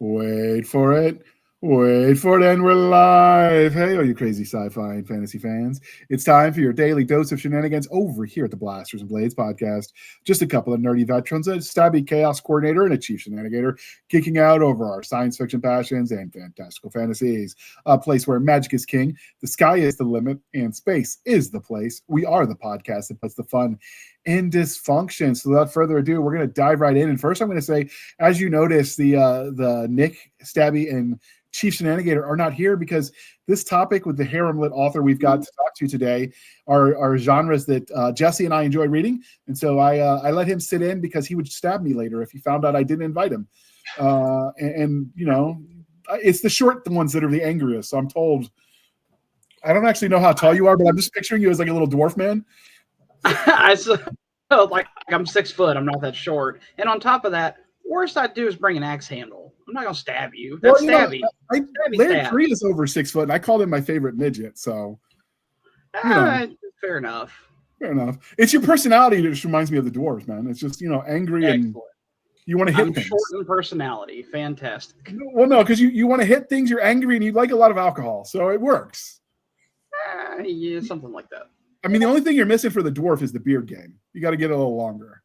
Wait for it. Wait for it, and we're live. Hey, all you crazy sci-fi and fantasy fans. It's time for your daily dose of shenanigans over here at the Blasters and Blades podcast. Just a couple of nerdy veterans, a stabby chaos coordinator, and a chief shenanigator geeking out over our science fiction passions and fantastical fantasies. A place where magic is king, the sky is the limit, and space is the place. We are the podcast that puts the fun in dysfunction. So without further ado, we're going to dive right in. And first, I'm going to say, as you notice, the Nick, Stabby, and Chief Shenanigator are not here because this topic with the HaremLit author we've got to talk to today are genres that Jesse and I enjoy reading. And so I let him sit in because he would stab me later if he found out I didn't invite him. And you know, it's the short ones that are the angriest. So I'm told, I don't actually know how tall you are, but I'm just picturing you as like a little dwarf man. Like I'm 6 foot. I'm not that short. And on top of that, worst I'd do is bring an axe handle. I'm not gonna stab you. That's stabby. Larry Tree is over 6 foot, and I called him my favorite midget. So, fair enough. Fair enough. It's your personality that just reminds me of the dwarves, man. It's just angry. Excellent. And you want to hit things. Short in personality. Fantastic. Well, no, because you want to hit things. You're angry, and you like a lot of alcohol, so it works. Yeah, something like that. I mean, the only thing you're missing for the dwarf is the beard game. You got to get a little longer.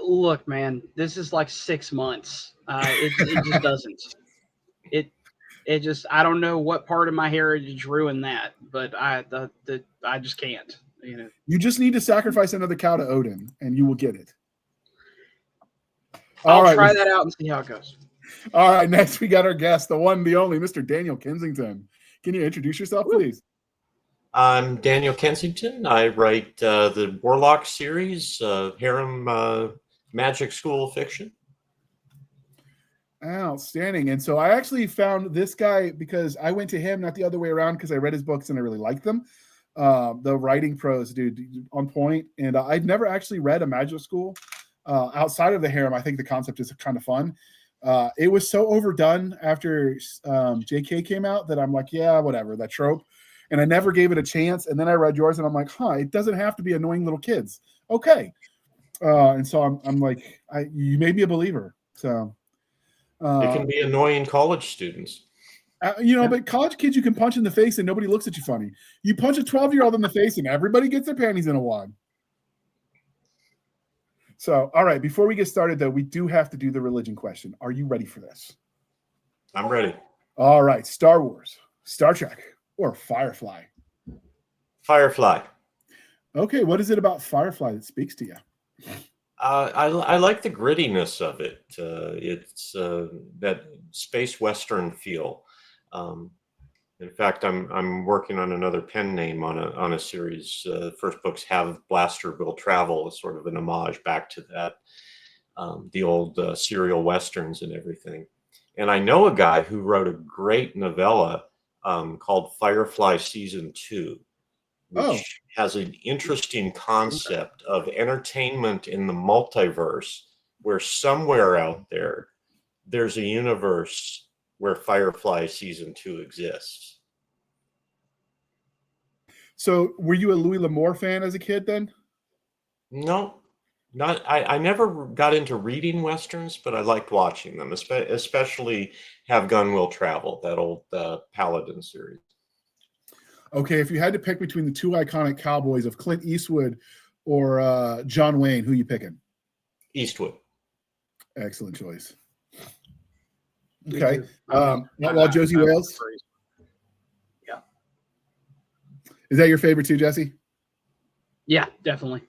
Look, man, this is like 6 months. It just doesn't. It just, I don't know what part of my heritage ruined that, but I just can't. You just need to sacrifice another cow to Odin, and you will get it. I'll try that out and see how it goes. All right, next we got our guest, the one, the only, Mr. Daniel Kensington. Can you introduce yourself, please? I'm Daniel Kensington. I write the Warlock series, Harem Magic School Fiction. Outstanding. And so I actually found this guy because I went to him, not the other way around, because I read his books and I really liked them. The writing prose, dude, on point. And I'd never actually read a magic school outside of the harem. I think the concept is kind of fun. It was so overdone after JK came out that I'm like, yeah, whatever, that trope. And I never gave it a chance. And then I read yours and I'm like, it doesn't have to be annoying little kids. Okay. And so I'm like, you made me a believer. So it can be annoying college students. But college kids you can punch in the face and nobody looks at you funny. You punch a 12-year-old in the face and everybody gets their panties in a wad. So, all right, before we get started, though, we do have to do the religion question. Are you ready for this? I'm ready. All right, Star Wars, Star Trek, or Firefly? Firefly. Okay, what is it about Firefly that speaks to you? I like the grittiness of it. It's that space western feel. In fact, I'm working on another pen name on a series. The first books have Blaster Will Travel as sort of an homage back to that, the old serial westerns and everything. And I know a guy who wrote a great novella called Firefly Season 2, which has an interesting concept of entertainment in the multiverse, where somewhere out there's a universe where Firefly Season 2 exists. So were you a Louis L'Amour fan as a kid then? No, not. I never got into reading Westerns, but I liked watching them, especially Have Gun Will Travel, that old Paladin series. Okay, if you had to pick between the two iconic cowboys of Clint Eastwood or John Wayne, who are you picking? Eastwood. Excellent choice. Okay. Outlaw Josie Wales? Yeah. Is that your favorite too, Jesse? Yeah, definitely.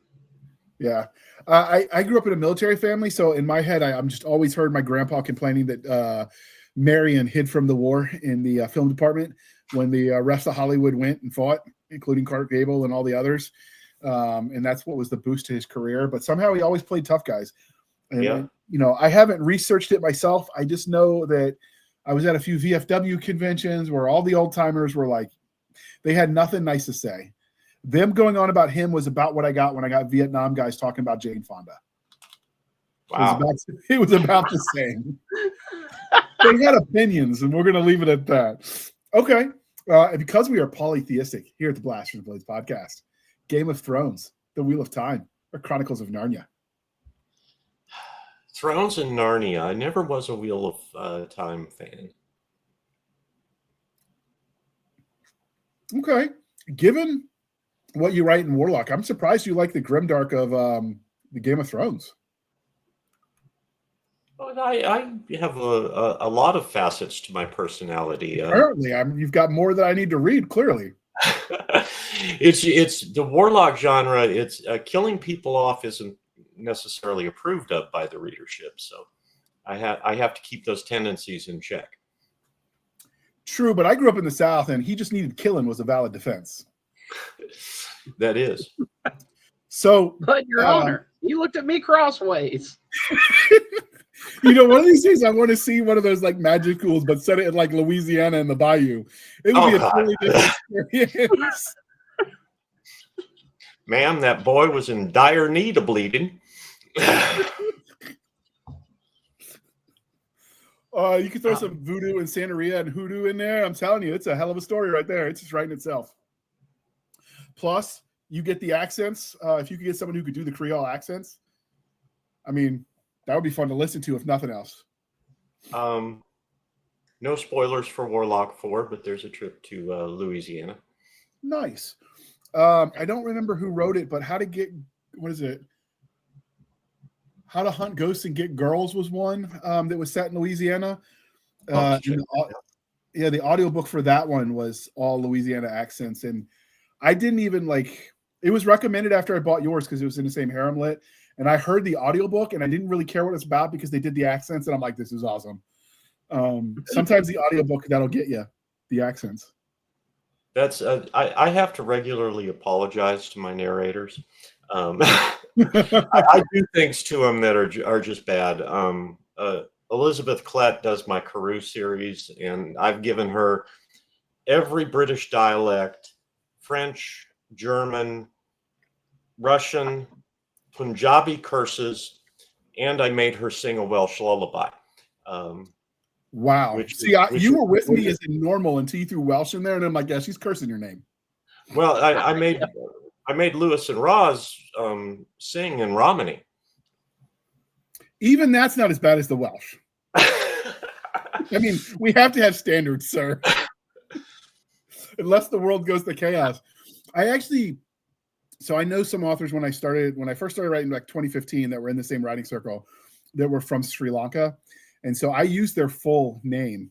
Yeah. I grew up in a military family, so in my head, I'm just always heard my grandpa complaining that Marion hid from the war in the film department when the rest of Hollywood went and fought, including Clark Gable and all the others. And that's what was the boost to his career. But somehow he always played tough guys. And, I haven't researched it myself. I just know that I was at a few VFW conventions where all the old timers were like, they had nothing nice to say. Them going on about him was about what I got when I got Vietnam guys talking about Jane Fonda. Wow. It was about the same. They had opinions, and we're going to leave it at that. Okay. Because we are polytheistic here at the Blasters and Blades podcast, Game of Thrones, The Wheel of Time, or Chronicles of Narnia? Thrones and Narnia. I never was a Wheel of Time fan. Okay. Given what you write in Warlock, I'm surprised you like the grimdark of the Game of Thrones. But I have a lot of facets to my personality. Apparently, you've got more that I need to read, clearly. It's the Warlock genre. It's killing people off isn't necessarily approved of by the readership, so I have to keep those tendencies in check. True, but I grew up in the South, and he just needed killing was a valid defense. That is. So, But Your Honor, you looked at me crossways. One of these days I want to see one of those like magic schools, but set it in like Louisiana and the Bayou. It would be a totally different experience. Ma'am, that boy was in dire need of bleeding. You could throw some voodoo and Santeria and hoodoo in there. I'm telling you, it's a hell of a story right there. It's just writing itself. Plus, you get the accents. If you could get someone who could do the Creole accents, I mean, that would be fun to listen to, if nothing else. No spoilers for Warlock 4, but there's a trip to Louisiana. Nice. I don't remember who wrote it, but How to Hunt Ghosts and Get Girls was one that was set in Louisiana. The audiobook for that one was all Louisiana accents. And I didn't even it was recommended after I bought yours because it was in the same HaremLit. And I heard the audiobook and I didn't really care what it's about because they did the accents. And I'm like, this is awesome. Sometimes the audiobook, that'll get you the accents. That's I have to regularly apologize to my narrators. I do things to them that are just bad. Elizabeth Klett does my Karoo series, and I've given her every British dialect, French, German, Russian, Punjabi curses, and I made her sing a Welsh lullaby. Wow. You were with me as a normal until you threw Welsh in there, and I'm like, yeah, she's cursing your name. Well, I made Lewis and Roz sing in Romany. Even that's not as bad as the Welsh. I mean, we have to have standards, sir. Unless the world goes to chaos. I know some authors when I first started writing like 2015 that were in the same writing circle that were from Sri Lanka. And so I used their full name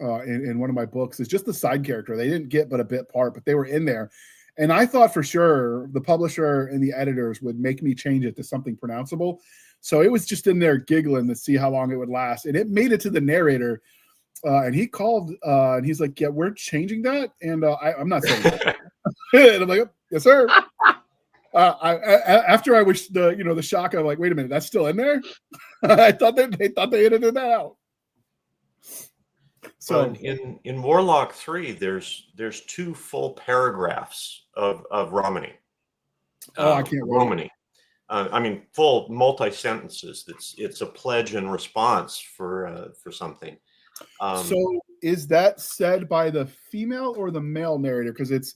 in one of my books. It's just the side character. They didn't get but a bit part, but they were in there. And I thought for sure the publisher and the editors would make me change it to something pronounceable. So it was just in there giggling to see how long it would last. And it made it to the narrator. And he called and he's like, yeah, we're changing that. And I'm not saying that. And I'm like, oh, yes, sir. After I wish the shock of like, wait a minute, that's still in there. I thought they edited that out. So in Warlock 3, there's 2 full paragraphs of Romany. I can't wait. Romany. I mean, full multi-sentences. It's a pledge and response for something. So is that said by the female or the male narrator? Because it's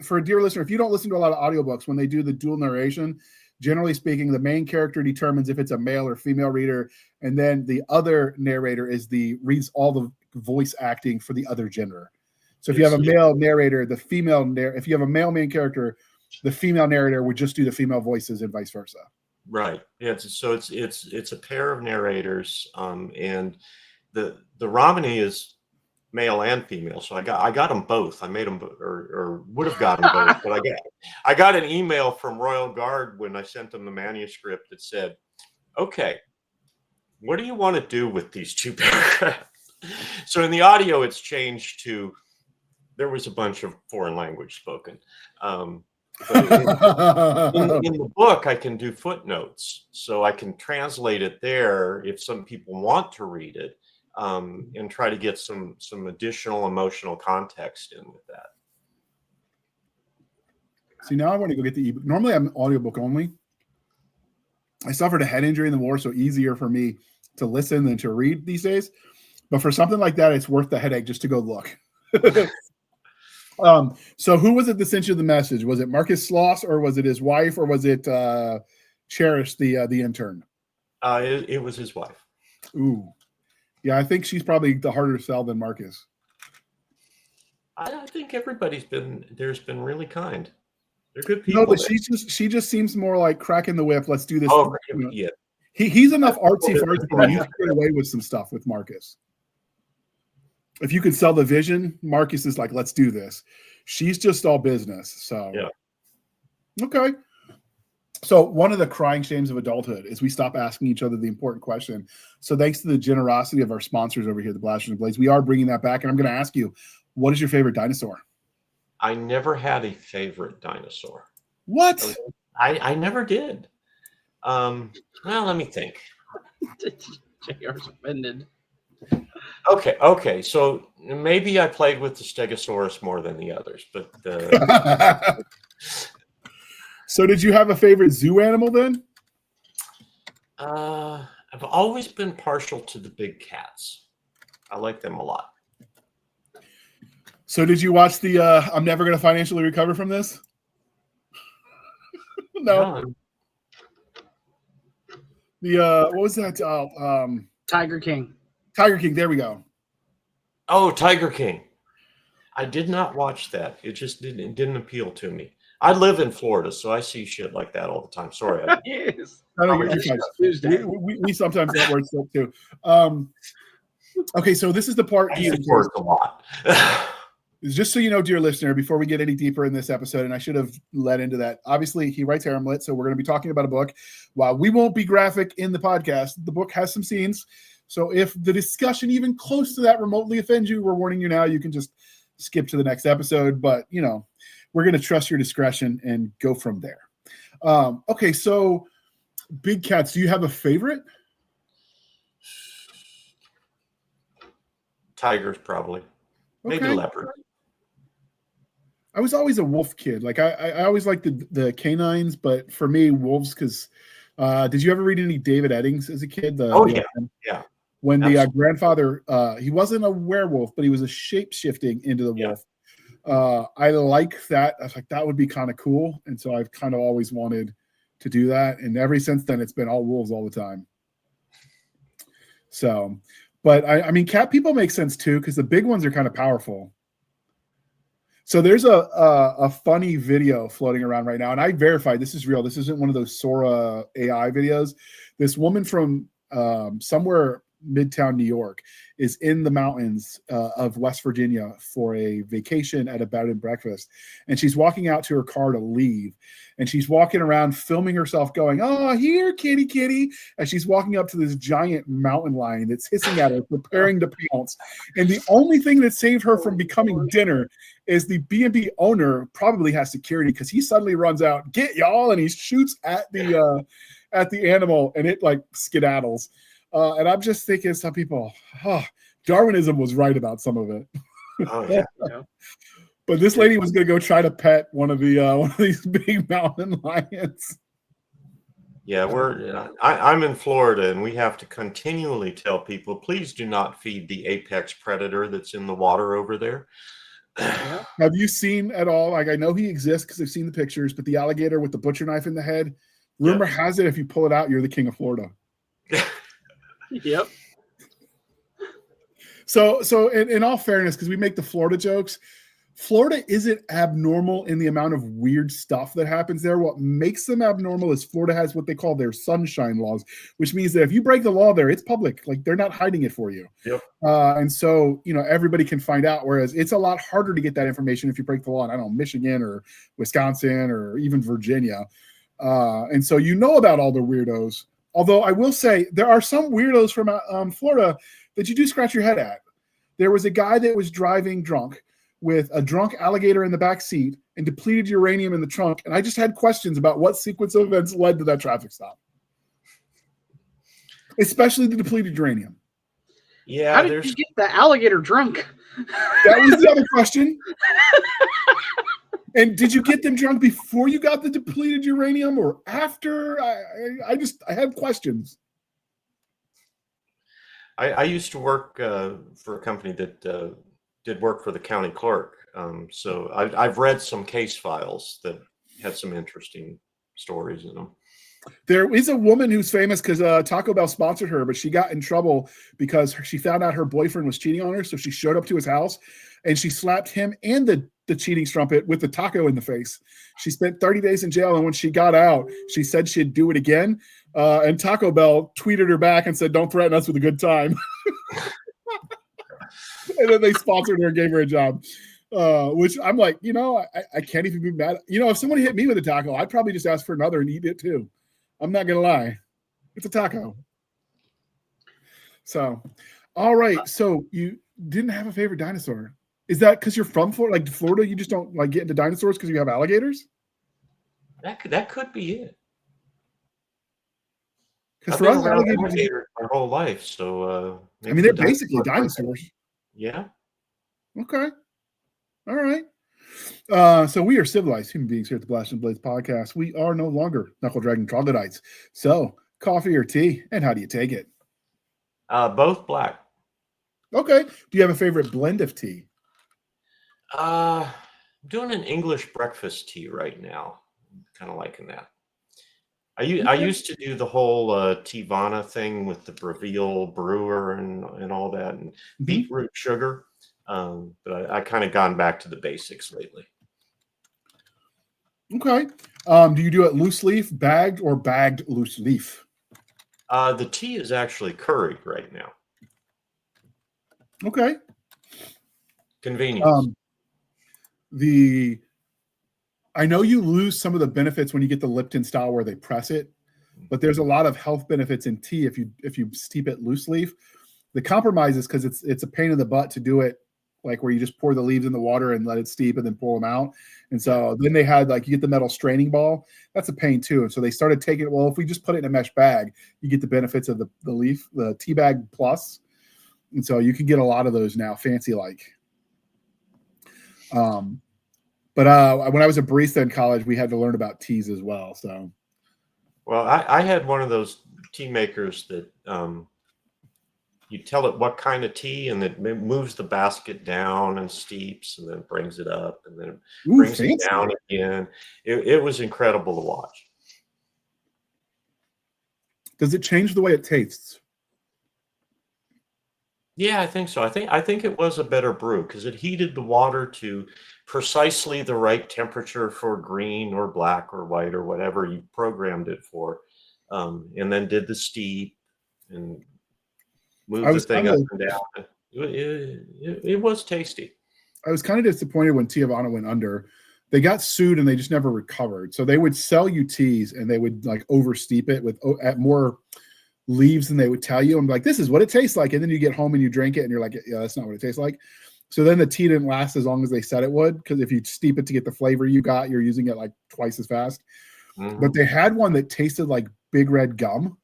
for a dear listener, if you don't listen to a lot of audiobooks, when they do the dual narration, generally speaking, the main character determines if it's a male or female reader, and then the other narrator reads all the voice acting for the other gender. So if you have a male narrator, if you have a male main character, the female narrator would just do the female voices and vice versa. Right. Yeah. So it's a pair of narrators, and the Romany is male and female. So I got them both. I made them or would have got them both, but I got an email from Royal Guard when I sent them the manuscript that said, "Okay, what do you want to do with these 2 paragraphs?" So in the audio, it's changed to there was a bunch of foreign language spoken. But in the book, I can do footnotes, so I can translate it there if some people want to read it, and try to get some additional emotional context in with that. See, now I want to go get the ebook. Normally, I'm audiobook only. I suffered a head injury in the war, so easier for me to listen than to read these days. But for something like that, it's worth the headache just to go look. So who was it that sent you the message? Was it Marcus Sloss, or was it his wife, or was it Cherish, the intern? It was his wife. Ooh. Yeah, I think she's probably the harder to sell than Marcus. I think there's been really kind. They're good No, people. but she just seems more like cracking the whip. Let's do this. Oh, You know. yeah. He's enough artsy fartsy, but you can get away with some stuff with Marcus. If you can sell the vision, Marcus is like, let's do this. She's just all business. So yeah. Okay. So one of the crying shames of adulthood is we stop asking each other the important question. So thanks to the generosity of our sponsors over here, the Blasters and Blades, we are bringing that back. And I'm going to ask you, what is your favorite dinosaur? I never had a favorite dinosaur. What? I never did. Well, let me think. JR's offended. Okay. So maybe I played with the Stegosaurus more than the others, but So did you have a favorite zoo animal then? I've always been partial to the big cats. I like them a lot. So did you watch the I'm never going to financially recover from this? No. The what was that? Tiger King. Tiger King. There we go. Oh, Tiger King. I did not watch that. It just didn't appeal to me. I live in Florida, so I see shit like that all the time. Sorry. Yes. We sometimes get words up too. Okay, so this is the part. I use words a lot. Just so you know, dear listener, before we get any deeper in this episode, and I should have led into that. Obviously, he writes HaremLit, so we're going to be talking about a book. While we won't be graphic in the podcast, the book has some scenes. So if the discussion even close to that remotely offends you, we're warning you now. You can just skip to the next episode. But, you know, we're going to trust your discretion and go from there. Okay, so big cats, do you have a favorite? Tigers, probably. Maybe leopard. I was always a wolf kid. Like I always liked the canines, but for me, wolves. Because did you ever read any David Eddings as a kid? Yeah. When the grandfather, he wasn't a werewolf, but he was a shape shifting into the wolf. I like that. I was like, that would be kind of cool, and so I've kind of always wanted to do that. And ever since then, it's been all wolves all the time. So, but I mean, cat people make sense too because the big ones are kind of powerful. So there's a funny video floating around right now, and I verified this is real. This isn't one of those Sora AI videos. This woman from somewhere Midtown New York is in the mountains of West Virginia for a vacation at a bed and breakfast, and she's walking out to her car to leave, and she's walking around filming herself going, "Oh, here, kitty, kitty," as she's walking up to this giant mountain lion that's hissing at her, preparing to pounce. And the only thing that saved her from becoming dinner is the B&B owner probably has security because he suddenly runs out, "Get y'all," and he shoots at the animal, and it like skedaddles. And I'm just thinking, some people, Darwinism was right about some of it. Oh yeah. But this lady was going to go try to pet one of these big mountain lions. Yeah, I'm in Florida, and we have to continually tell people, please do not feed the apex predator that's in the water over there. Have you seen at all? Like, I know he exists because I've seen the pictures, but the alligator with the butcher knife in the head. Rumor has it, if you pull it out, you're the king of Florida. Yep. So in all fairness, because we make the Florida jokes, Florida isn't abnormal in the amount of weird stuff that happens there. What makes them abnormal is Florida has what they call their sunshine laws, which means that if you break the law there, it's public. Like, they're not hiding it for you. Yep. And so, you know, everybody can find out, whereas it's a lot harder to get that information if you break the law in, I don't know, Michigan or Wisconsin or even Virginia. And so you know about all the weirdos. Although I will say there are some weirdos from Florida that you do scratch your head at. There was a guy that was driving drunk with a drunk alligator in the back seat and depleted uranium in the trunk. And I just had questions about what sequence of events led to that traffic stop, especially the depleted uranium. Yeah. How did you get the alligator drunk? That was the other question. And did you get them drunk before you got the depleted uranium or after? I have questions. I used to work for a company that did work for the county clerk. So I've read some case files that had some interesting stories in them. There is a woman who's famous because Taco Bell sponsored her, but she got in trouble because she found out her boyfriend was cheating on her. So she showed up to his house and she slapped him and the cheating strumpet with the taco in the face. She spent 30 days in jail. And when she got out, she said she'd do it again. And Taco Bell tweeted her back and said, "Don't threaten us with a good time." And then they sponsored her and gave her a job. Which I'm like, I can't even be mad. If somebody hit me with a taco, I'd probably just ask for another and eat it too. I'm not going to lie. It's a taco. So, all right. So you didn't have a favorite dinosaur. Is that because you're from Florida? Like Florida, you just don't like get into dinosaurs because you have alligators? That could be it. Because I've for been us, around alligators, alligators my whole life, so I mean, they're basically dinosaurs. Yeah. Okay. All right. So we are civilized human beings here at the Blast and Blades podcast. We are no longer knuckle dragging troglodytes. So coffee or tea, and how do you take it? Both black. Okay. Do you have a favorite blend of tea? I'm doing an English breakfast tea right now. Kind of liking that. I used to do the whole Tivana thing with the Breville brewer and all that, and beetroot sugar. But I kind of gone back to the basics lately. Okay. Do you do it loose leaf, bagged, or bagged loose leaf? The tea is actually curried right now. Okay. Convenience. I know you lose some of the benefits when you get the Lipton style where they press it, but there's a lot of health benefits in tea if you steep it loose leaf. The compromise is because it's a pain in the butt to do it like where you just pour the leaves in the water and let it steep and then pull them out. And so then they had you get the metal straining ball. That's a pain too. And so they started taking, well, if we just put it in a mesh bag, you get the benefits of the leaf, the tea bag plus. And so you can get a lot of those now, fancy like. But when I was a barista in college, we had to learn about teas as well. So, well, I had one of those tea makers that you tell it what kind of tea, and it moves the basket down and steeps, and then brings it up, and then brings it down again. It was incredible to watch. Does it change the way it tastes? Yeah, I think so. I think it was a better brew because it heated the water to precisely the right temperature for green or black or white or whatever you programmed it for, and then did the steep and moved the thing up and down. It was tasty. I was kind of disappointed when Tiavana went under. They got sued and they just never recovered. So they would sell you teas and they would oversteep it with at more leaves than they would tell you. I'm like, this is what it tastes like. And then you get home and you drink it and you're like, yeah, that's not what it tastes like. So then the tea didn't last as long as they said it would, because if you steep it to get the flavor you got, you're using it twice as fast. Mm-hmm. But they had one that tasted like big red gum,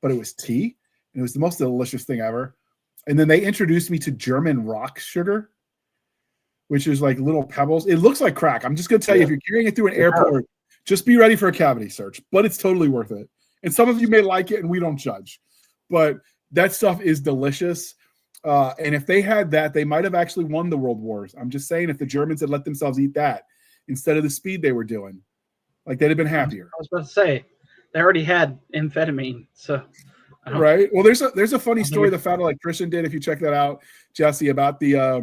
but it was tea. And it was the most delicious thing ever. And then they introduced me to German rock sugar, which is like little pebbles. It looks like crack. I'm just going to tell you, if you're carrying it through an airport, just be ready for a cavity search, but it's totally worth it. And some of you may like it and we don't judge, but that stuff is delicious. And if they had that, they might have actually won the world wars. I'm just saying, if the Germans had let themselves eat that instead of the speed they were doing, they'd have been happier. I was about to say, they already had amphetamine. So, right. Well, there's a funny story the Fat Electrician did, if you check that out, Jesse, about the, I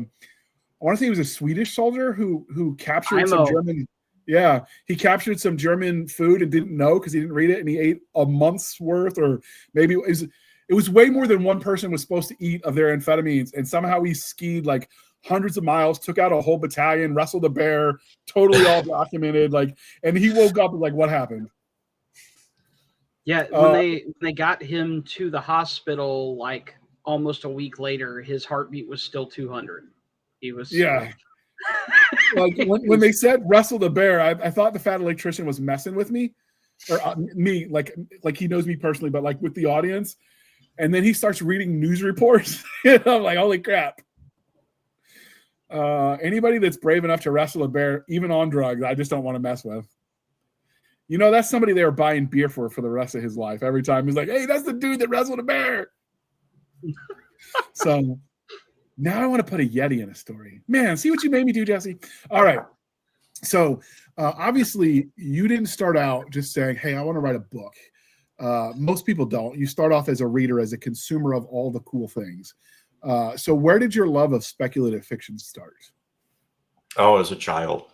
want to say he was a Swedish soldier who captured some German. Yeah, he captured some German food and didn't know because he didn't read it, and he ate a month's worth, or maybe it was way more than one person was supposed to eat of their amphetamines, and somehow he skied hundreds of miles, took out a whole battalion, wrestled a bear, totally all documented, and he woke up and what happened? Yeah, when they got him to the hospital, almost a week later, his heartbeat was still 200. He was when they said wrestle the bear, I thought the Fat Electrician was messing with me, or me, like he knows me personally, but with the audience. And then he starts reading news reports. I'm like, holy crap. Anybody that's brave enough to wrestle a bear, even on drugs, I just don't want to mess with. That's somebody they were buying beer for the rest of his life. Every time he's like, hey, that's the dude that wrestled a bear. So now I want to put a Yeti in a story. Man, see what you made me do, Jesse? All right. So obviously you didn't start out just saying, hey, I want to write a book. Most people don't. You start off as a reader, as a consumer of all the cool things. So where did your love of speculative fiction start? Oh, as a child.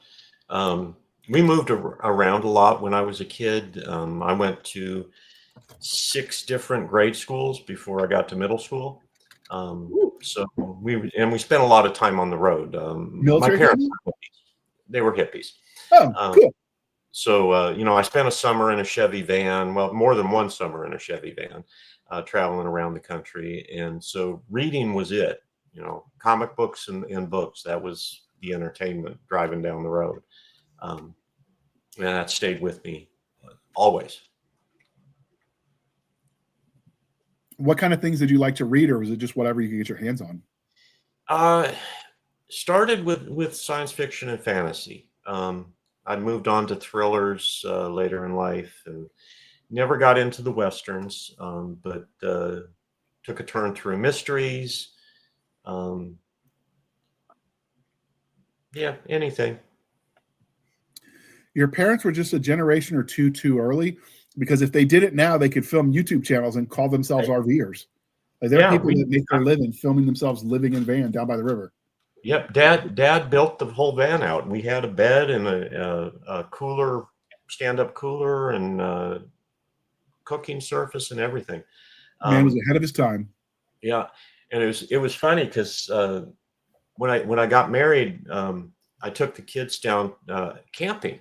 We moved around a lot when I was a kid. I went to 6 different grade schools before I got to middle school. So we spent a lot of time on the road. My Military parents, family? they were hippies. Oh, cool. So, I spent a summer in a Chevy van, well, more than one summer in a Chevy van, traveling around the country. And so reading was it, comic books and books. That was the entertainment driving down the road. And that stayed with me always. What kind of things did you like to read, or was it just whatever you could get your hands on? Started with science fiction and fantasy. I moved on to thrillers later in life, and never got into the Westerns, but took a turn through mysteries. Yeah, anything. Your parents were just a generation or two too early, because if they did it now, they could film YouTube channels and call themselves RVers. Like, there are people that make their living filming themselves living in a van down by the river. Yep, Dad built the whole van out. We had a bed and a cooler, stand-up cooler, and cooking surface and everything. Man was ahead of his time. Yeah, and it was funny because when I got married, I took the kids down camping,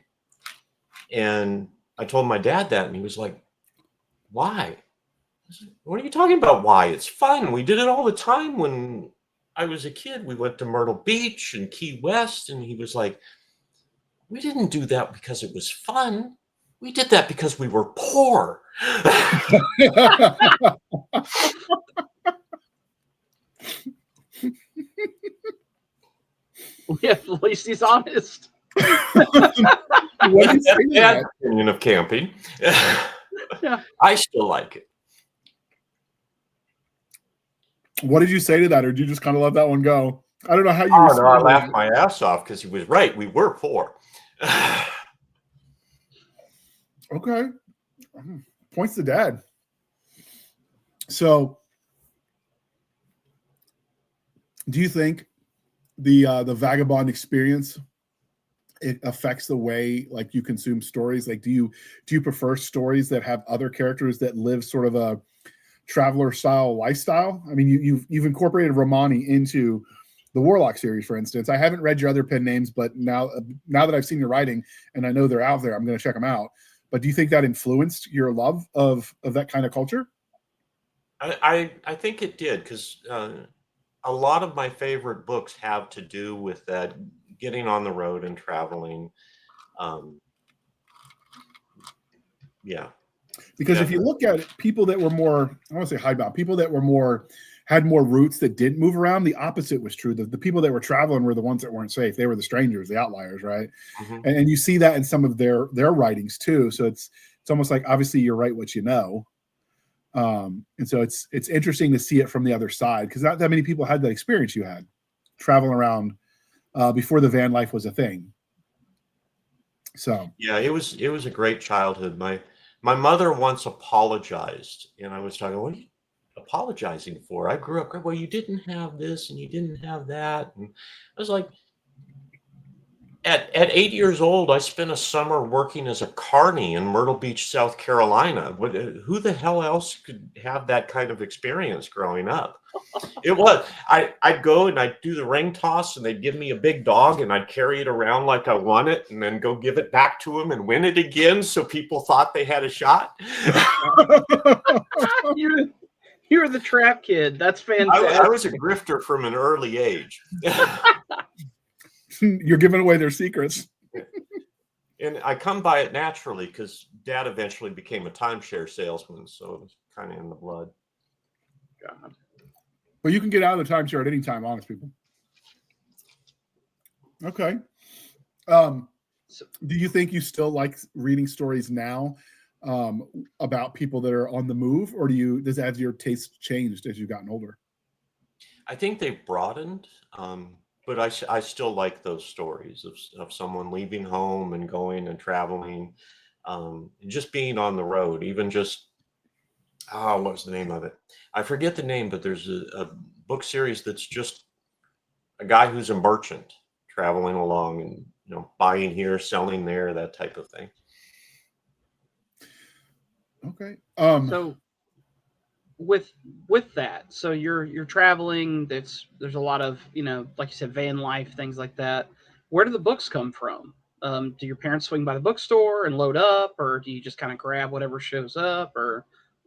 and I told my dad that, and he was like, "Why? What are you talking about? Why? It's fun. We did it all the time when I was a kid. We went to Myrtle Beach and Key West," and he was like, "We didn't do that because it was fun. We did that because we were poor." Yeah, at least he's honest. What did you say to that? Opinion of camping. Yeah. I still like it. What did you say to that, or did you just kind of let that one go? I don't know how you. Oh no, I laughed my ass off because he was right. We were poor. Okay, points to Dad. So, do you think the vagabond experience, it affects the way like you consume stories? Like, do you prefer stories that have other characters that live sort of a traveler style lifestyle? I mean, you've incorporated Romani into the Warlock series, for instance. I haven't read your other pen names, but now that I've seen your writing and I know they're out there, I'm going to check them out. But do you think that influenced your love of that kind of culture? I think it did, because a lot of my favorite books have to do with that, getting on the road and traveling. Yeah. Because if you look at it, people that were more, I want to say hidebound, people that were had more roots that didn't move around, the opposite was true. The people that were traveling were the ones that weren't safe. They were the strangers, the outliers, right? Mm-hmm. And you see that in some of their writings too. So it's almost like, obviously you write what you know. And so it's interesting to see it from the other side, because not that many people had that experience you had traveling around before the van life was a thing. So yeah, it was a great childhood. My mother once apologized, and I was talking, "What are you apologizing for? I grew up, well, you didn't have this and you didn't have that." And I was like, at 8 years old, I spent a summer working as a carny in Myrtle Beach, South Carolina. Who the hell else could have that kind of experience growing up? It was, I'd go and I'd do the ring toss, and they'd give me a big dog, and I'd carry it around like I won it, and then go give it back to them and win it again, so people thought they had a shot. You're the trap kid. That's fantastic. I was a grifter from an early age. You're giving away their secrets. And I come by it naturally, because Dad eventually became a timeshare salesman, so it was kind of in the blood. God. Well, you can get out of the timeshare at any time, honest people. Okay. Do you think you still like reading stories now about people that are on the move, or has your taste changed as you've gotten older? I think they've broadened, but I still like those stories of someone leaving home and going and traveling, and just being on the road, even just What was the name of it? I forget the name, but there's a book series that's just a guy who's a merchant traveling along and buying here, selling there, that type of thing. Okay. So with that, so you're traveling. There's a lot of like you said, van life, things like that. Where do the books come from? Do your parents swing by the bookstore and load up, or do you just kind of grab whatever shows up, or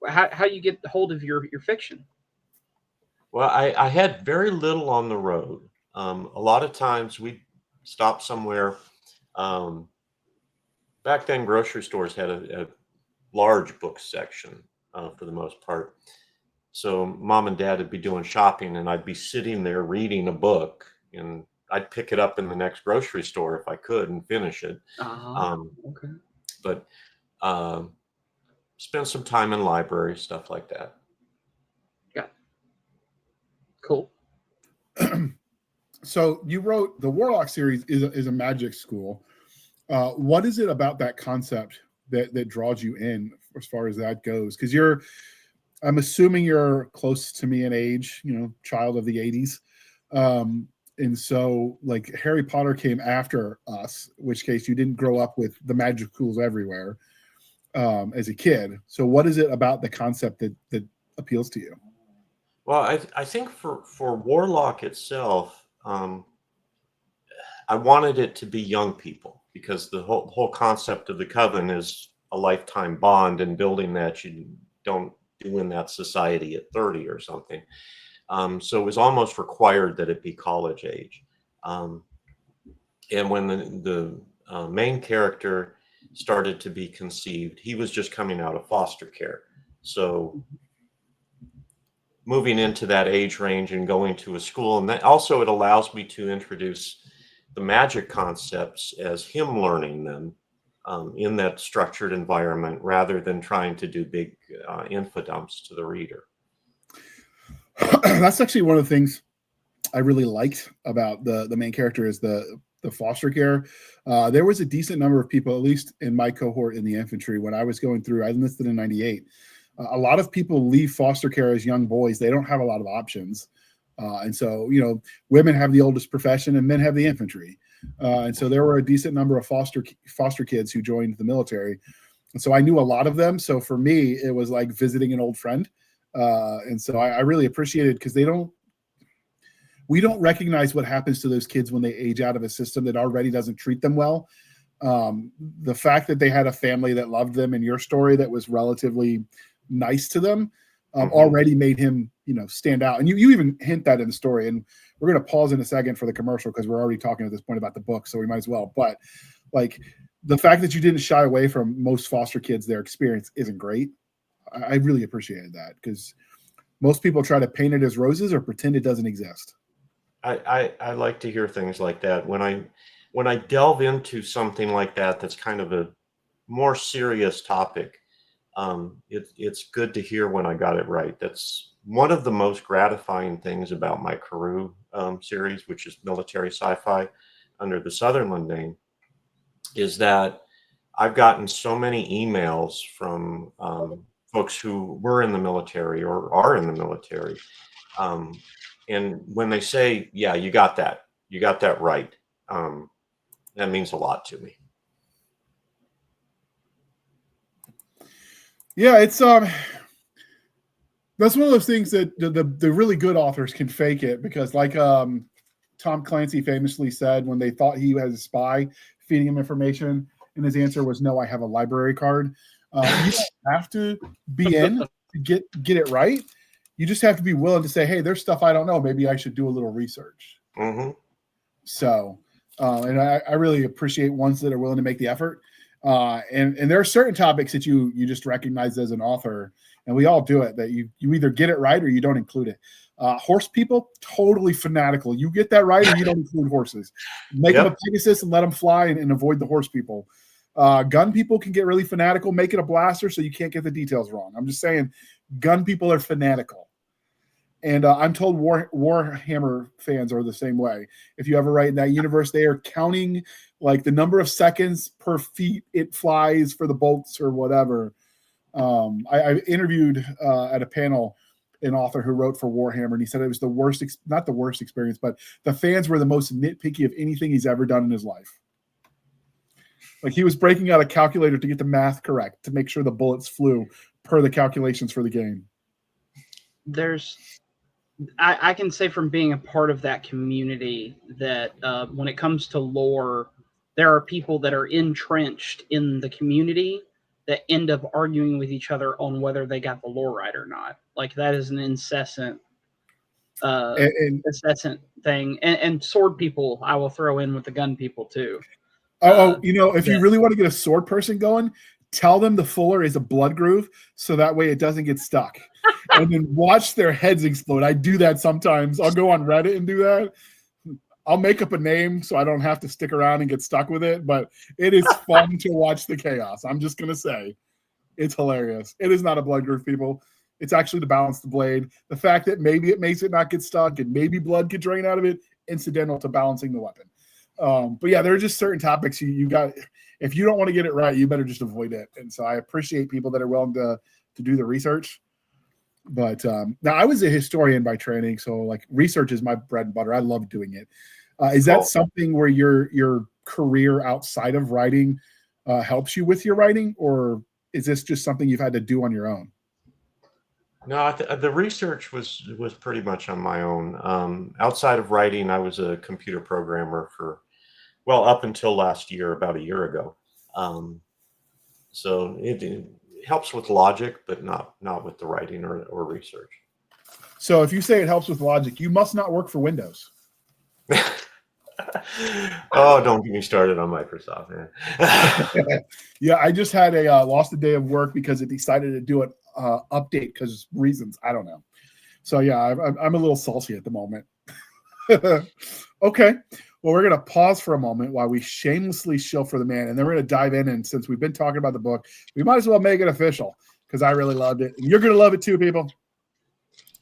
how you get hold of your fiction? Well, I had very little on the road. A lot of times we stop somewhere. Um, Back then, grocery stores had a large book section for the most part. So mom and dad would be doing shopping, and I'd be sitting there reading a book, and I'd pick it up in the next grocery store if I could and finish it. Okay. But um, spend some time in libraries, stuff like that. Got cool. So you wrote the Warlock series is a magic school. What is it about that concept that draws you in as far as that goes? Because I'm assuming you're close to me in age, child of the 80s. And so like Harry Potter came after us, which case you didn't grow up with the magic schools everywhere as a kid. So what is it about the concept that appeals to you? Well, I think for Warlock itself, I wanted it to be young people because the whole concept of the coven is a lifetime bond, and building that you don't do in that society at 30 or something. So it was almost required that it be college age. And when the main character started to be conceived, he was just coming out of foster care. So moving into that age range and going to a school, and that also it allows me to introduce the magic concepts as him learning them in that structured environment rather than trying to do big info dumps to the reader. That's actually one of the things I really liked about the main character is the foster care. There was a decent number of people, at least in my cohort in the infantry, when I was going through, I enlisted in 98. A lot of people leave foster care as young boys. They don't have a lot of options. And so, women have the oldest profession and men have the infantry. And so there were a decent number of foster kids who joined the military. And so I knew a lot of them. So for me, it was like visiting an old friend. And so I really appreciated because we don't recognize what happens to those kids when they age out of a system that already doesn't treat them well. The fact that they had a family that loved them in your story that was relatively nice to them already made him, stand out. And you even hint that in the story. And we're going to pause in a second for the commercial because we're already talking at this point about the book, so we might as well. But like the fact that you didn't shy away from most foster kids, their experience isn't great. I really appreciated that because most people try to paint it as roses or pretend it doesn't exist. I like to hear things like that. When I delve into something like that, that's kind of a more serious topic. It's good to hear when I got it right. That's one of the most gratifying things about my Karoo series, which is military sci-fi under the Sutherland name, is that I've gotten so many emails from folks who were in the military or are in the military. And when they say, yeah, you got that right, that means a lot to me. Yeah, it's that's one of those things that the really good authors can fake it because like Tom Clancy famously said when they thought he had a spy feeding him information and his answer was no, I have a library card. You don't have to be in to get it right. You just have to be willing to say, hey, there's stuff I don't know. Maybe I should do a little research. Mm-hmm. So, and I really appreciate ones that are willing to make the effort. And there are certain topics that you just recognize as an author, and we all do it, that you either get it right or you don't include it. Horse people, totally fanatical. You get that right or you don't include horses. Make them a Pegasus and let them fly and avoid the horse people. Gun people can get really fanatical. Make it a blaster so you can't get the details wrong. I'm just saying gun people are fanatical. And I'm told Warhammer fans are the same way. If you ever write in that universe, they are counting like the number of seconds per feet it flies for the bolts or whatever. I interviewed at a panel an author who wrote for Warhammer, and he said it was the worst, not the worst experience, but the fans were the most nitpicky of anything he's ever done in his life. Like he was breaking out a calculator to get the math correct to make sure the bullets flew per the calculations for the game. I can say from being a part of that community that when it comes to lore, there are people that are entrenched in the community that end up arguing with each other on whether they got the lore right or not. Like that is an incessant thing. And sword people, I will throw in with the gun people too. If you really want to get a sword person going, tell them the fuller is a blood groove, so that way it doesn't get stuck. And then watch their heads explode. I do that sometimes. I'll go on Reddit and do that. I'll make up a name so I don't have to stick around and get stuck with it, but it is fun to watch the chaos. I'm just going to say it's hilarious. It is not a blood groove, people. It's actually to balance the blade. The fact that maybe it makes it not get stuck and maybe blood could drain out of it, incidental to balancing the weapon. But yeah, there are just certain topics you got. If you don't want to get it right, you better just avoid it. And so I appreciate people that are willing to do the research. But now I was a historian by training, so like research is my bread and butter. I love doing it. Is that something where your career outside of writing helps you with your writing, or is this just something you've had to do on your own? No, the research was pretty much on my own. Outside of writing, I was a computer programmer for, well, up until last year, about a year ago. So it helps with logic, but not with the writing or research. So if you say it helps with logic, you must not work for Windows. Oh, don't get me started on Microsoft, man. Yeah, I just had lost a day of work because it decided to do an update because reasons. I don't know. So yeah, I'm a little salty at the moment. Okay. Well, we're going to pause for a moment while we shamelessly shill for the man, and then we're going to dive in. And since we've been talking about the book, we might as well make it official because I really loved it. And you're going to love it too, people.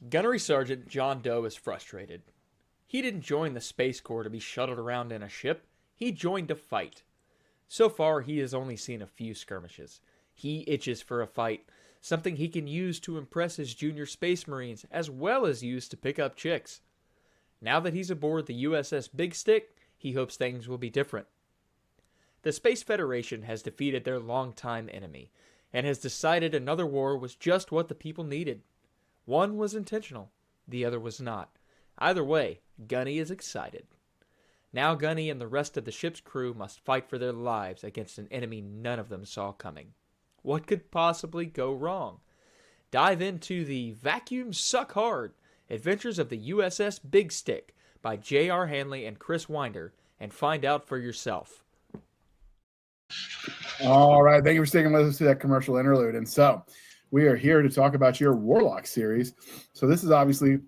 Gunnery Sergeant John Doe is frustrated. He didn't join the Space Corps to be shuttled around in a ship. He joined to fight. So far, he has only seen a few skirmishes. He itches for a fight, something he can use to impress his junior Space Marines, as well as use to pick up chicks. Now that he's aboard the USS Big Stick, he hopes things will be different. The Space Federation has defeated their longtime enemy, and has decided another war was just what the people needed. One was intentional, the other was not. Either way, Gunny is excited. Now Gunny and the rest of the ship's crew must fight for their lives against an enemy none of them saw coming. What could possibly go wrong? Dive into the Vacuum Suck Hard Adventures of the USS Big Stick by J.R. Handley and Chris Winder, and find out for yourself. All right. Thank you for sticking with us to that commercial interlude. And so we are here to talk about your Warlock series. So this is obviously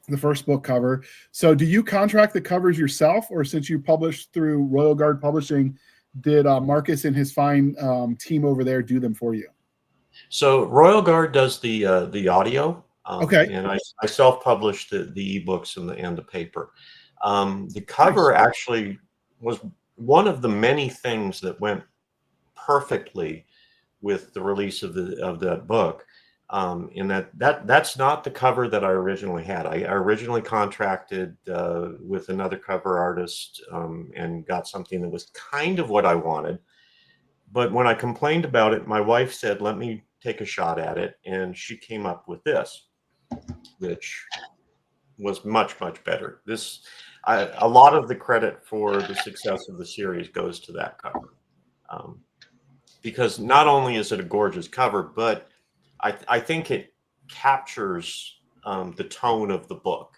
the first book cover. So do you contract the covers yourself, or since you published through Royal Guard Publishing, did Marcus and his fine team over there do them for you? So Royal Guard does the audio. Okay. And I self-published the ebooks and the paper. The cover actually was one of the many things that went perfectly with the release of that book. In that's not the cover that I originally had. I originally contracted with another cover artist and got something that was kind of what I wanted. But when I complained about it, my wife said, "Let me take a shot at it," and she came up with this, which was much, much better. A lot of the credit for the success of the series goes to that cover. Because not only is it a gorgeous cover, but I think it captures the tone of the book.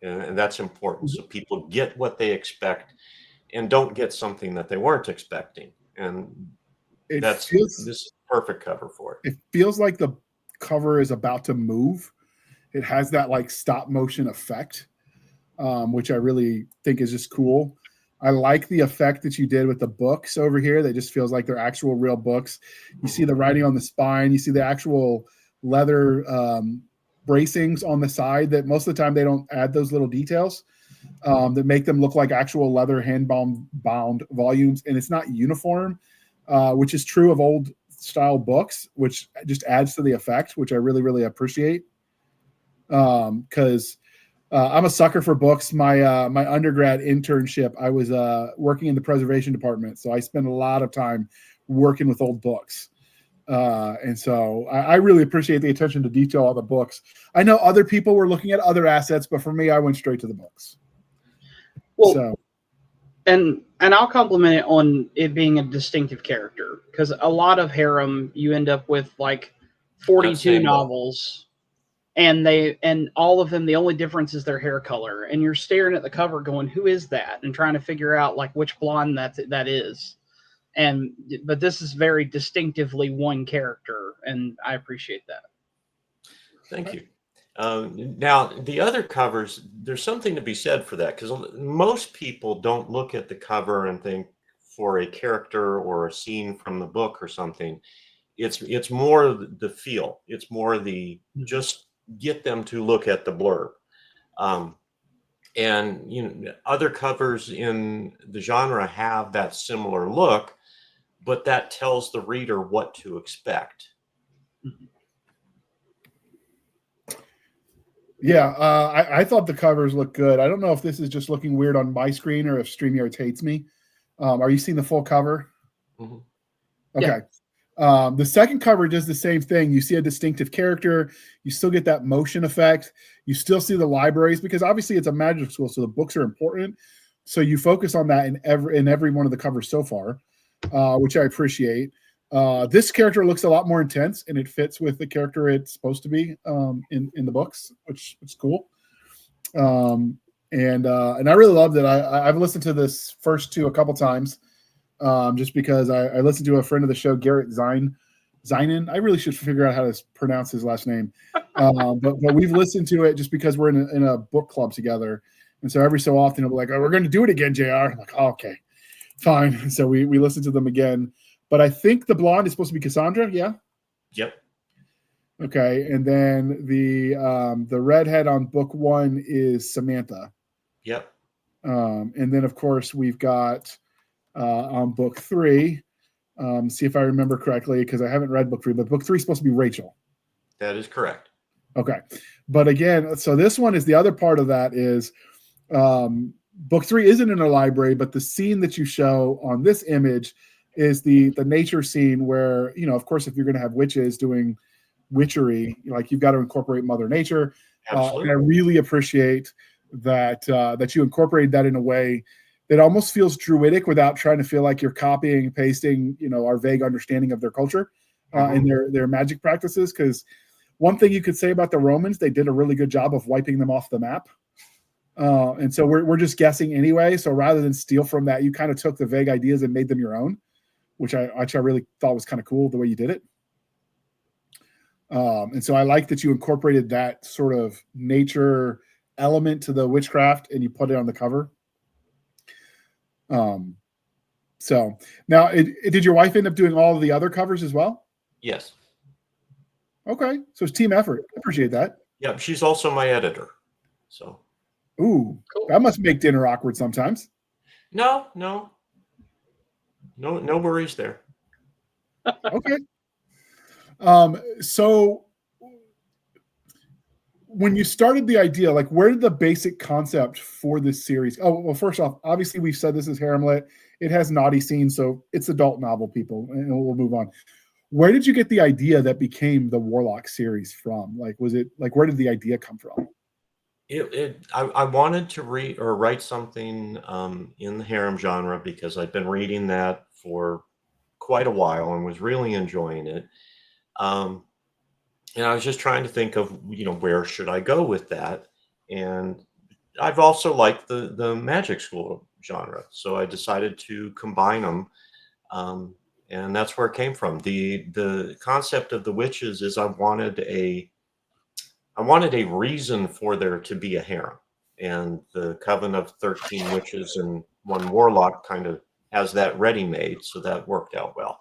And that's important. So people get what they expect and don't get something that they weren't expecting. And this is a perfect cover for it. It feels like the cover is about to move. It has that like stop motion effect, which I really think is just cool. I like the effect that you did with the books over here. That just feels like they're actual real books. You see the writing on the spine. You see the actual leather bracings on the side that most of the time they don't add those little details that make them look like actual leather hand bound volumes. And it's not uniform, which is true of old style books, which just adds to the effect, which I really, really appreciate. Because I'm a sucker for books. My my undergrad internship, I was working in the preservation department, so I spent a lot of time working with old books. And so I really appreciate the attention to detail on the books. I know other people were looking at other assets, but for me, I went straight to the books. Well, So, and I'll compliment it on it being a distinctive character, because a lot of harem you end up with like 42 same book. novels, and all of them, the only difference is their hair color, and you're staring at the cover going, who is that, and trying to figure out like which blonde that is. But this is very distinctively one character, and I appreciate that. Thank you. Now, the other covers, there's something to be said for that, because most people don't look at the cover and think for a character or a scene from the book or something. It's more the feel. It's more the just get them to look at the blurb. And other covers in the genre have that similar look, but that tells the reader what to expect. yeah, I thought the covers looked good. I don't know if this is just looking weird on my screen or if StreamYard hates me. Are you seeing the full cover? Mm-hmm. Okay. Yeah. The second cover does the same thing. You see a distinctive character. You still get that motion effect. You still see the libraries, because obviously it's a magic school, so the books are important. So you focus on that in every one of the covers so far, which I appreciate. This character looks a lot more intense, and it fits with the character it's supposed to be in the books, which is cool. And I really love that. I've listened to this first two a couple times, just because I listened to a friend of the show, Garret Zeinen. I really should figure out how to pronounce his last name. But we've listened to it just because we're in a book club together. And so every so often he'll be like, oh, we're going to do it again, JR. I'm like, oh, okay, fine. So we listen to them again. But I think the blonde is supposed to be Cassandra, yeah? Yep. Okay, and then the redhead on book one is Samantha. Yep. And then, of course, we've got on book three, see if I remember correctly, because I haven't read book three, but book three is supposed to be Rachel. That is correct. Okay. But again, so this one is the other part of that is book three isn't in a library, but the scene that you show on this image is the nature scene where, of course, if you're going to have witches doing witchery, like you've got to incorporate Mother Nature. Absolutely. And I really appreciate that you incorporated that in a way that almost feels druidic without trying to feel like you're copying and pasting, our vague understanding of their culture and their magic practices. Because one thing you could say about the Romans, they did a really good job of wiping them off the map. And so we're just guessing anyway. So rather than steal from that, you kind of took the vague ideas and made them your own, which I really thought was kind of cool the way you did it. And so I like that you incorporated that sort of nature element to the witchcraft and you put it on the cover. So now did your wife end up doing all of the other covers as well? Yes. Okay. So it's team effort. I appreciate that. Yeah. She's also my editor. So. Ooh, cool. That must make dinner awkward sometimes. No worries there. Okay. So when you started the idea, like where did the basic concept for this series? Oh, well, first off, obviously we've said this is HaremLit. It has naughty scenes, so it's adult novel, people, and we'll move on. Where did you get the idea that became the Warlock series from? Like, was it like, where did the idea come from? I wanted to read or write something in the harem genre because I'd been reading that for quite a while and was really enjoying it. And I was just trying to think of, where should I go with that? And I've also liked the magic school genre. So I decided to combine them. And that's where it came from. The concept of the witches is I wanted a reason for there to be a harem. And the Coven of 13 Witches and one Warlock kind of has that ready-made. So that worked out well.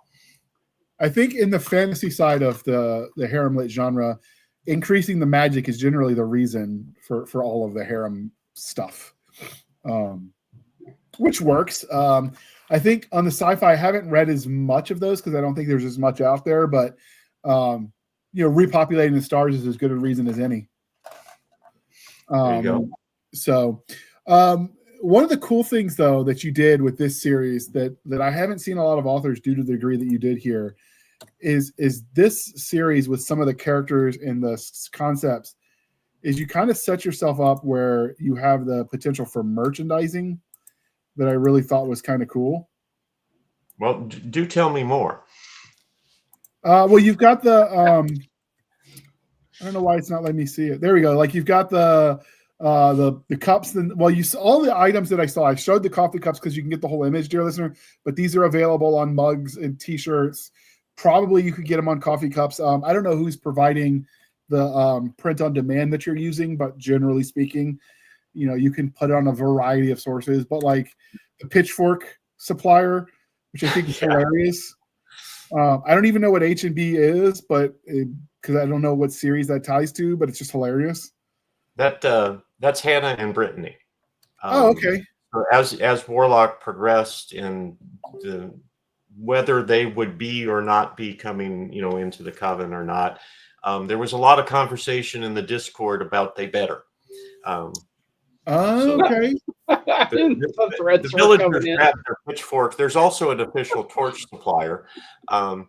I think in the fantasy side of the HaremLit genre, increasing the magic is generally the reason for all of the harem stuff, which works. I think on the sci-fi, I haven't read as much of those because I don't think there's as much out there. But repopulating the stars is as good a reason as any. There you go. So, one of the cool things though that you did with this series that I haven't seen a lot of authors do to the degree that you did here is this series with some of the characters and the concepts is you kind of set yourself up where you have the potential for merchandising that I really thought was kind of cool. Well, do tell me more. Well, you've got the I don't know why it's not letting me see it. There we go. Like you've got the cups. You saw all the items that I saw. I showed the coffee cups because you can get the whole image, dear listener. But these are available on mugs and T-shirts. Probably you could get them on coffee cups. I don't know who's providing the print on demand that you're using, but generally speaking, you can put it on a variety of sources. But like the Pitchfork supplier, which I think is hilarious. I don't even know what H&B is, but because I don't know what series that ties to, but it's just hilarious. That's Hannah and Brittany. Okay. So as Warlock progressed in whether they would be or not be coming, into the coven or not, there was a lot of conversation in the Discord about they better. Okay. The villagers grabbed their pitchforks. There's also an official torch supplier. And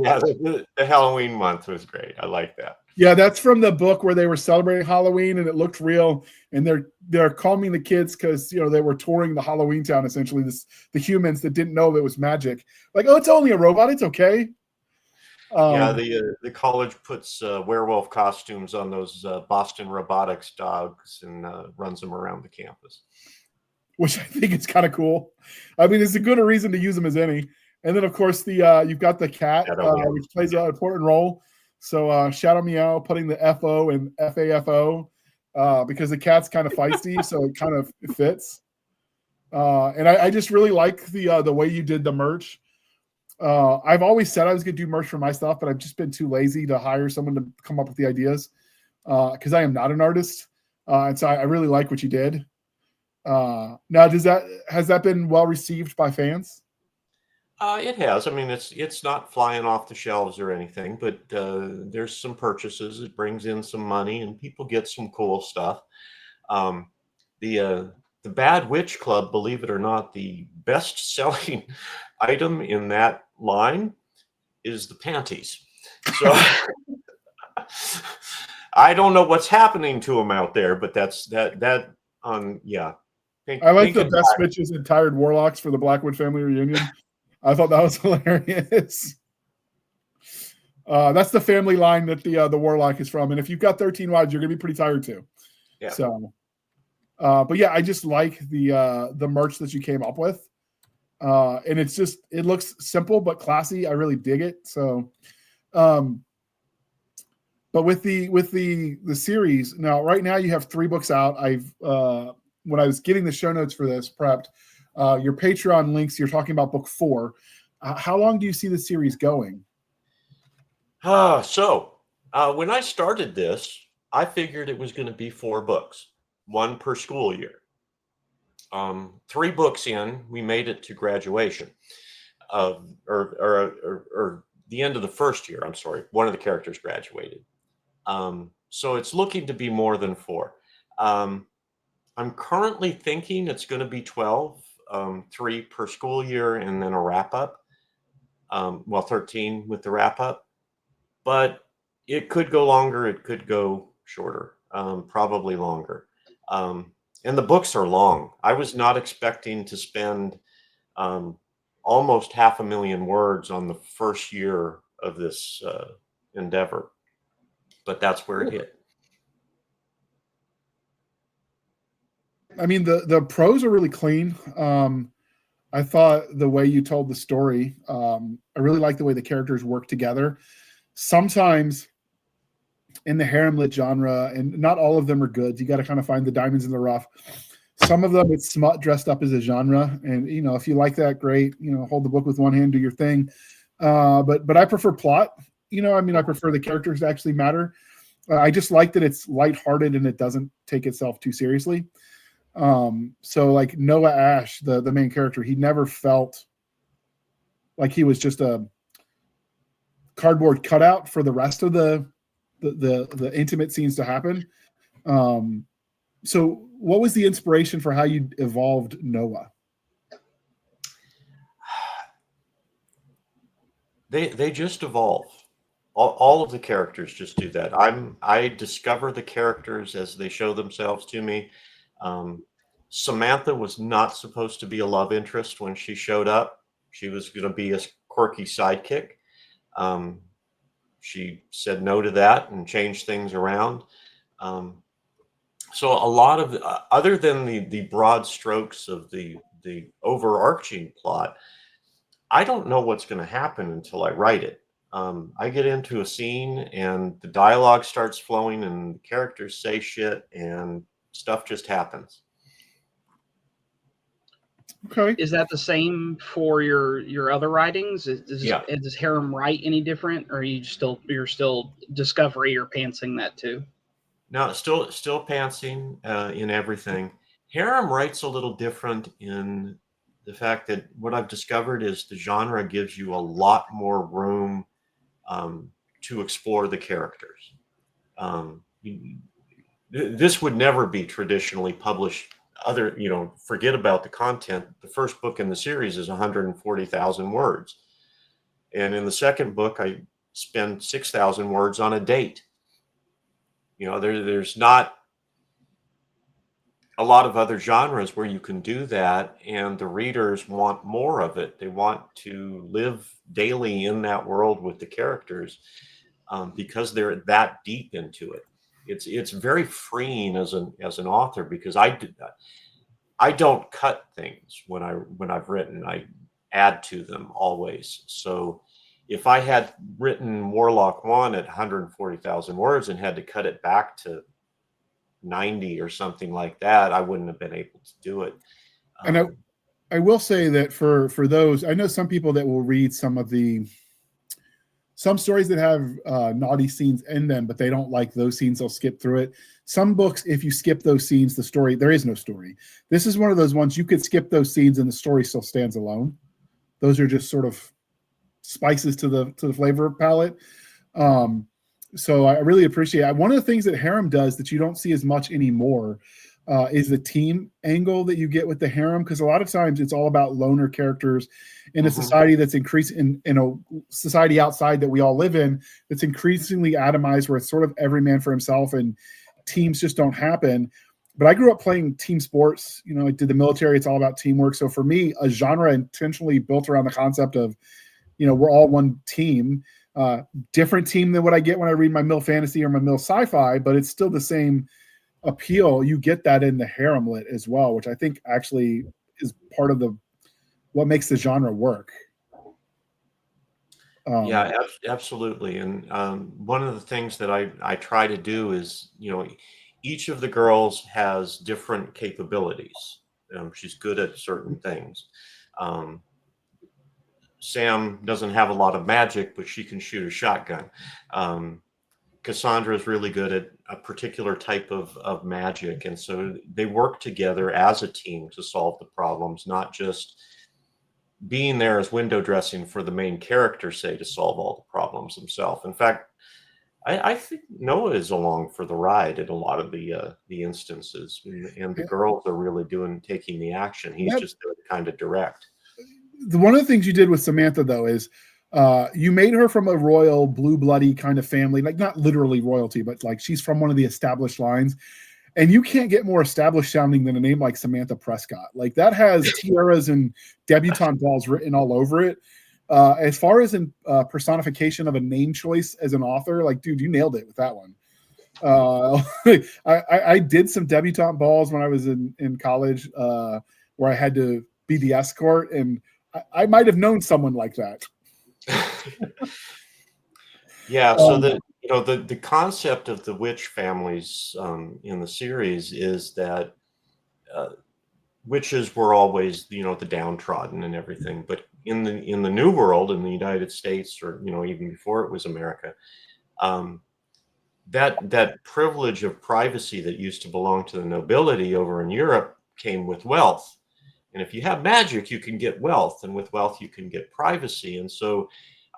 yeah, the Halloween month was great. I like that. Yeah, that's from the book where they were celebrating Halloween and it looked real. And they're calming the kids because they were touring the Halloween town essentially. The humans that didn't know it was magic. Like, oh, it's only a robot. It's okay. The college puts werewolf costumes on those Boston Robotics dogs and runs them around the campus, which I think is kind of cool. I mean, it's as good a reason to use them as any. And then, of course, you've got the cat, which plays an important role. So Shadow Meow putting the FO and FAFO because the cat's kind of feisty, so it kind of fits. And I just really like the way you did the merch. I've always said I was going to do merch for my stuff, but I've just been too lazy to hire someone to come up with the ideas because I am not an artist. And so I really like what you did. Now, has that been well received by fans? It has. I mean, it's not flying off the shelves or anything, but there's some purchases. It brings in some money, and people get some cool stuff. The Bad Witch Club, believe it or not, the best-selling item in that line is the panties. So I don't know what's happening to them out there, but that's that. Yeah. I like the best bitches and tired warlocks for the Blackwood family reunion. I thought that was hilarious. That's the family line that the Warlock is from. And if you've got 13 wives, you're going to be pretty tired too. Yeah. So, but yeah, I just like the merch that you came up with. And it looks simple but classy. I really dig it. So, but with the series now, right now you have 3 books out. When I was getting the show notes for this prepped, your Patreon links, you're talking about book 4. How long do you see the series going? So when I started this, I figured it was going to be 4 books, 1 per school year. 3 books in, we made it to graduation, or the end of the first year. I'm sorry, one of the characters graduated. So it's looking to be more than 4. I'm currently thinking it's going to be 12. 3 per school year, and then a wrap up. 13 with the wrap up, but it could go longer. It could go shorter, probably longer. And the books are long. I was not expecting to spend almost 500,000 words on the first year of this endeavor, but that's where it hit. I mean, the prose are really clean. I thought the way you told the story, I really like the way the characters work together. Sometimes in the harem-lit genre, and not all of them are good. You got to kind of find the diamonds in the rough. Some of them, it's smut dressed up as a genre. And, if you like that, great. Hold the book with one hand, do your thing. But I prefer plot. I prefer the characters to actually matter. I just like that it's lighthearted and it doesn't take itself too seriously. So like Noah Ash, the main character, he never felt like he was just a cardboard cutout for the rest of the intimate scenes to happen. So what was the inspiration for how you evolved Noah? They just evolve. All of the characters just do that. I discover the characters as they show themselves to me. Samantha was not supposed to be a love interest when she showed up. She was going to be a quirky sidekick. She said no to that and changed things around. So a lot of other than the broad strokes of the overarching plot, I don't know what's going to happen until I write it. I get into a scene and the dialogue starts flowing and the characters say shit and stuff just happens. Okay. Is that the same for your other writings? Does Harem write any different, or are you're still Discovery or pantsing that too? No, still pantsing in everything. Harem writes a little different in the fact that what I've discovered is the genre gives you a lot more room to explore the characters. This would never be traditionally published. Forget about the content. The first book in the series is 140,000 words. And in the second book, I spend 6,000 words on a date. There's not a lot of other genres where you can do that, and the readers want more of it. They want to live daily in that world with the characters because they're that deep into it. It's very freeing as an author, because I don't cut things when I've written. I add to them always. So if I had written Warlock 1 at 140,000 words and had to cut it back to 90 or something like that, I wouldn't have been able to do it. And I will say that for those, I know some people that will read some stories that have naughty scenes in them, but they don't like those scenes. They'll skip through it. Some books, if you skip those scenes, there is no story. This is one of those ones you could skip those scenes and the story still stands alone. Those are just sort of spices to the flavor palette. So I really appreciate it. One of the things that Harem does that you don't see as much anymore is the team angle that you get with the Harem, because a lot of times it's all about loner characters in a society that's increasing in a society outside that we all live in, that's increasingly atomized, where it's sort of every man for himself and teams just don't happen. But I grew up playing team sports. I did the military. It's all about teamwork. So for me, a genre intentionally built around the concept of, we're all one team. Different team than what I get when I read my mill fantasy or my mill sci-fi, but it's still the same appeal. You get that in the HaremLit as well, which I think actually is part of what makes the genre work. Yeah, absolutely. And one of the things that I try to do is, each of the girls has different capabilities. She's good at certain things. Sam doesn't have a lot of magic, but she can shoot a shotgun. Cassandra is really good at a particular type of magic. And so they work together as a team to solve the problems, not just being there as window dressing for the main character, say, to solve all the problems himself. In fact, I think Noah is along for the ride in a lot of the instances, and the girls are really taking the action. He's just there to kind of direct. One of the things you did with Samantha, though, is you made her from a royal, blue bloody kind of family, like not literally royalty, but like she's from one of the established lines. And you can't get more established sounding than a name like Samantha Prescott. Like that has tiaras and debutante balls written all over it. As far as in personification of a name choice as an author, like, dude, you nailed it with that one. I did some debutante balls when I was in college where I had to be the escort, and I might have known someone like that. Yeah, so the concept of the witch families in the series is that witches were always, the downtrodden and everything. But in the New World, in the United States, or even before it was America, that privilege of privacy that used to belong to the nobility over in Europe came with wealth. And if you have magic, you can get wealth, and with wealth, you can get privacy. And so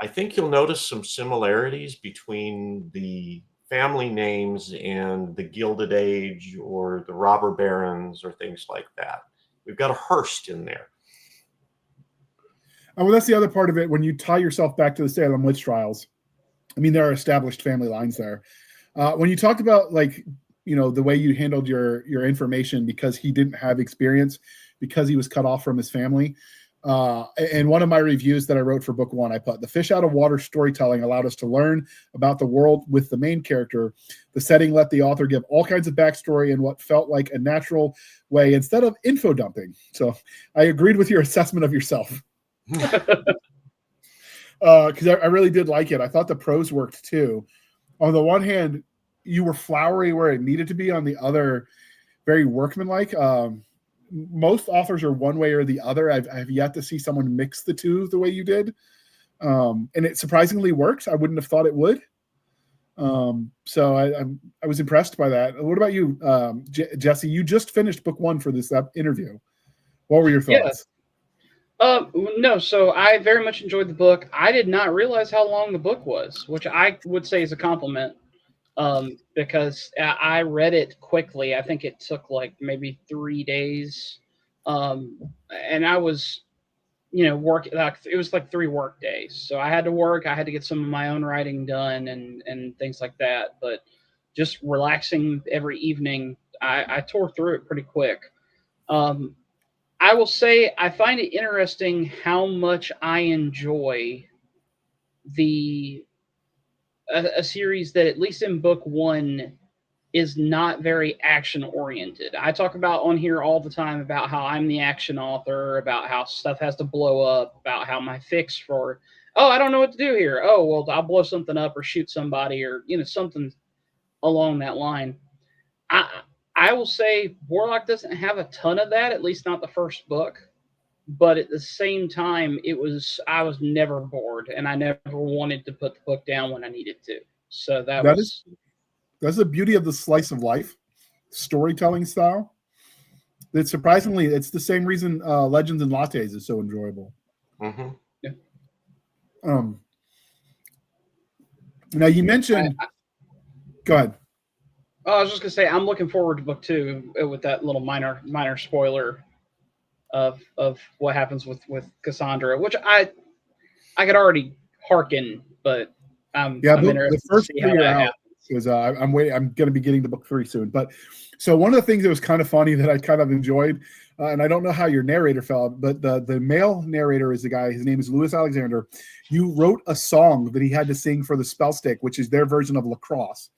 I think you'll notice some similarities between the family names and the Gilded Age or the robber barons or things like that. We've got a Hearst in there. Well, that's the other part of it. When you tie yourself back to the Salem witch trials, I mean, there are established family lines there. When you talked about, like, you know, the way you handled your information because he didn't have experience, because he was cut off from his family. And one of my reviews that I wrote for book 1, I put, the fish out of water storytelling allowed us to learn about the world with the main character. The setting let the author give all kinds of backstory in what felt like a natural way instead of info dumping. So I agreed with your assessment of yourself. Because I really did like it. I thought the prose worked too. On the one hand, you were flowery where it needed to be. On the other, very workmanlike. Most authors are one way or the other. I've yet to see someone mix the two the way you did. And it surprisingly works. I wouldn't have thought it would. So I was impressed by that. What about you, Jesse? You just finished book 1 for this interview. What were your thoughts? No, so I very much enjoyed the book. I did not realize how long the book was, which I would say is a compliment, because I read it quickly. I think it took like maybe 3 days, and I was, working. Like, it was like 3 work days, so I had to work. I had to get some of my own writing done and things like that. But just relaxing every evening, I tore through it pretty quick. I will say I find it interesting how much I enjoy a series that, at least in book 1, is not very action oriented. I talk about on here all the time about how I'm the action author, about how stuff has to blow up, about how my fix for, I don't know what to do here. Oh, well, I'll blow something up or shoot somebody or, something along that line. I will say Warlock doesn't have a ton of that, at least not the first book. But at the same time, I was never bored, and I never wanted to put the book down when I needed to. So that's the beauty of the slice of life storytelling style. It's surprisingly, it's the same reason Legends and Lattes is so enjoyable. Mm-hmm. Yeah. Now you mentioned. Go ahead. I was just gonna say I'm looking forward to book 2 with that little minor spoiler of what happens with Cassandra, which I could already hearken, but I'm interested to see how that happens. Because I'm waiting. I'm going to be getting to book 3 soon. But so one of the things that was kind of funny that I kind of enjoyed, and I don't know how your narrator felt, but the male narrator is the guy. His name is Louis Alexander. You wrote a song that he had to sing for the spell stick, which is their version of lacrosse.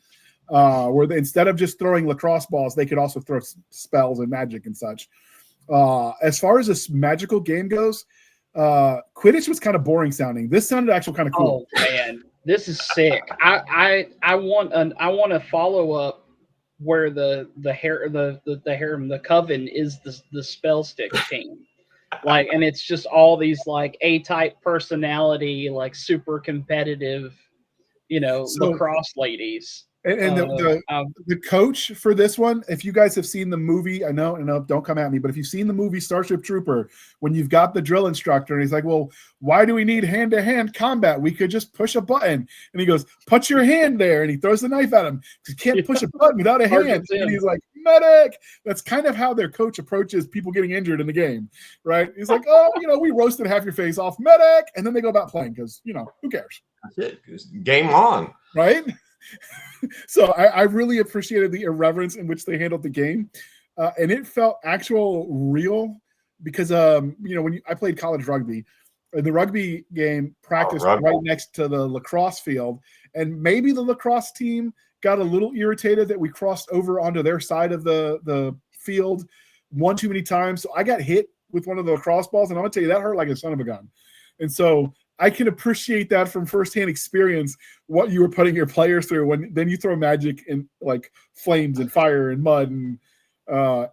Where instead of just throwing lacrosse balls, they could also throw spells and magic and such. As far as this magical game goes, Quidditch was kind of boring sounding. This sounded actually kind of cool. Oh man, this is sick. I want a follow up where the coven is the spell stick team. Like, and it's just all these like A-type personality, like super competitive, lacrosse ladies. And the coach for this one, if you guys have seen the movie, I know, don't come at me, but if you've seen the movie Starship Trooper, when you've got the drill instructor and he's like, well, why do we need hand-to-hand combat? We could just push a button. And he goes, put your hand there. And he throws the knife at him. You can't push a button without a hand. And he's like, medic. That's kind of how their coach approaches people getting injured in the game, right? He's like, we roasted half your face off, medic. And then they go about playing because, who cares? That's it. Game on. Right? So I really appreciated the irreverence in which they handled the game, and it felt actual real because when I played college rugby, the rugby game practiced right next to the lacrosse field, and maybe the lacrosse team got a little irritated that we crossed over onto their side of the field one too many times. So I got hit with one of the lacrosse balls, and I'm gonna tell you that hurt like a son of a gun. And so I can appreciate that from firsthand experience, what you were putting your players through when then you throw magic and like flames and fire and mud. And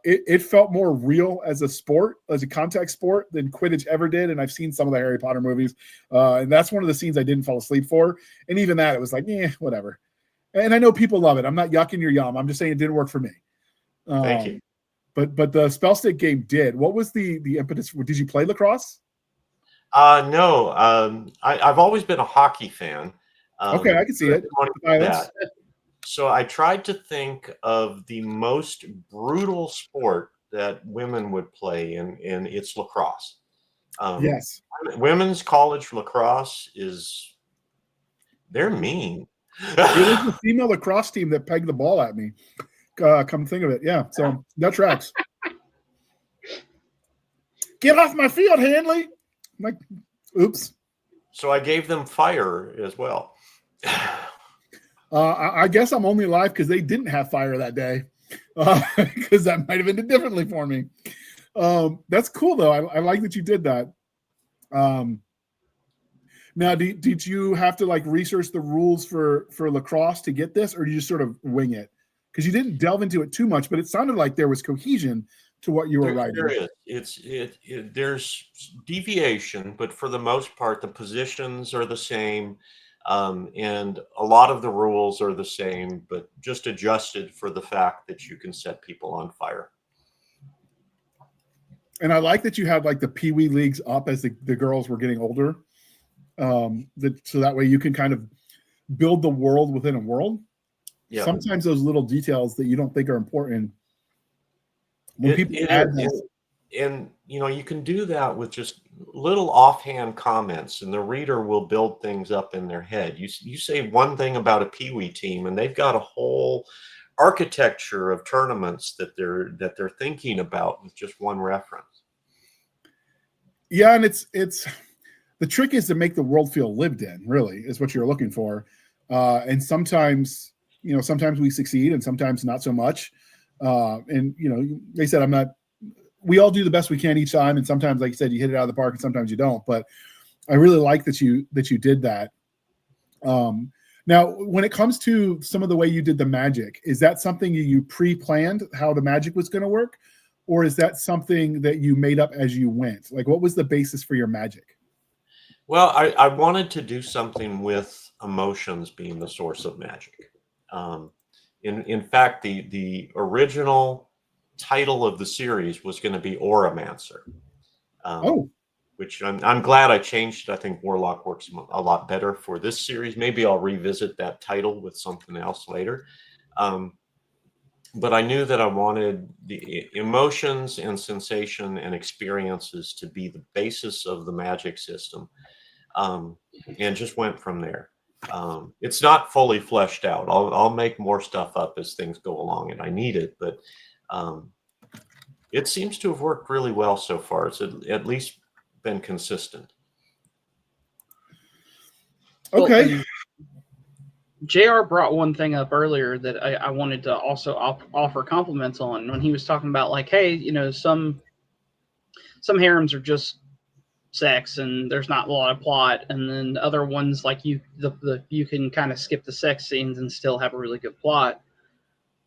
it felt more real as a sport, as a contact sport than Quidditch ever did. And I've seen some of the Harry Potter movies. And that's one of the scenes I didn't fall asleep for. And even that, it was like, whatever. And I know people love it. I'm not yucking your yum. I'm just saying it didn't work for me. Thank you. but the spell stick game did. What was the impetus? Did you play lacrosse? No. I've always been a hockey fan. Okay, I can see it. That. So I tried to think of the most brutal sport that women would play, and it's lacrosse. Yes. Women's college lacrosse they're mean. It was the female lacrosse team that pegged the ball at me. Come think of it. Yeah. So that tracks. Get off my field, Handley. I'm like, oops. So I gave them fire as well. I guess I'm only alive because they didn't have fire that day. Because that might have ended differently for me. That's cool though. I like that you did that. Now, did you have to like research the rules for lacrosse to get this, or did you just sort of wing it? Because you didn't delve into it too much, but it sounded like there was cohesion to what you were writing. There is. There's deviation, but for the most part, the positions are the same, and a lot of the rules are the same, but just adjusted for the fact that you can set people on fire. And I like that you had like the Pee-wee leagues up as the girls were getting older. So that way you can kind of build the world within a world. Yeah. Sometimes those little details that you don't think are important, when people add this, and you can do that with just little offhand comments, and the reader will build things up in their head. You say one thing about a Pee-wee team, and they've got a whole architecture of tournaments that they're thinking about with just one reference. Yeah, and it's the trick is to make the world feel lived in, really, is what you're looking for. And sometimes we succeed and sometimes not so much. And they said, we all do the best we can each time. And sometimes, like you said, you hit it out of the park and sometimes you don't, but I really like that you did that. Now, when it comes to some of the way you did the magic, is that something you pre-planned how the magic was going to work? Or is that something that you made up as you went? Like, what was the basis for your magic? Well, I wanted to do something with emotions being the source of magic. In fact, the original title of the series was going to be Auramancer. Which I'm glad I changed. I think Warlock works a lot better for this series. Maybe I'll revisit that title with something else later. But I knew that I wanted the emotions and sensation and experiences to be the basis of the magic system, and just went from there. It's not fully fleshed out. I'll make more stuff up as things go along and I need it, but it seems to have worked really well so far. It's at least been consistent. Okay. Well, JR brought one thing up earlier that I wanted to also offer compliments on when he was talking about, like, hey, some harems are just sex and there's not a lot of plot, and then other ones like you can kind of skip the sex scenes and still have a really good plot.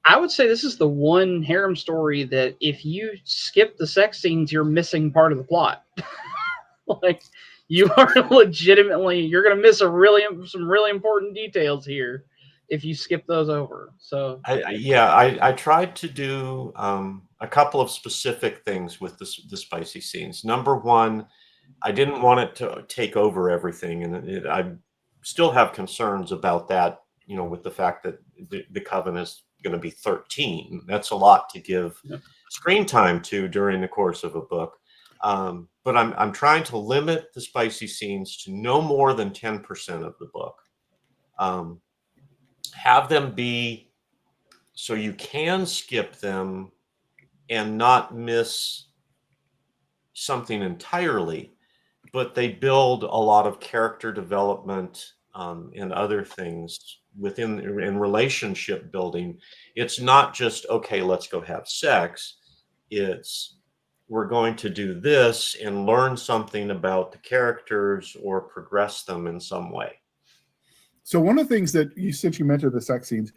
I would say this is the one harem story that if you skip the sex scenes, you're missing part of the plot. Like, you are legitimately, you're going to miss some really important details here if you skip those over. So I tried to do a couple of specific things with the spicy scenes. Number one, I didn't want it to take over everything, and I still have concerns about that. With the fact that the Coven is going to be 13, that's a lot to give screen time to during the course of a book. But I'm trying to limit the spicy scenes to no more than 10% of the book. Have them be so you can skip them and not miss something entirely, but they build a lot of character development and other things in relationship building. It's not just, okay, let's go have sex. It's, we're going to do this and learn something about the characters or progress them in some way. So one of the things that since you mentioned the sex scenes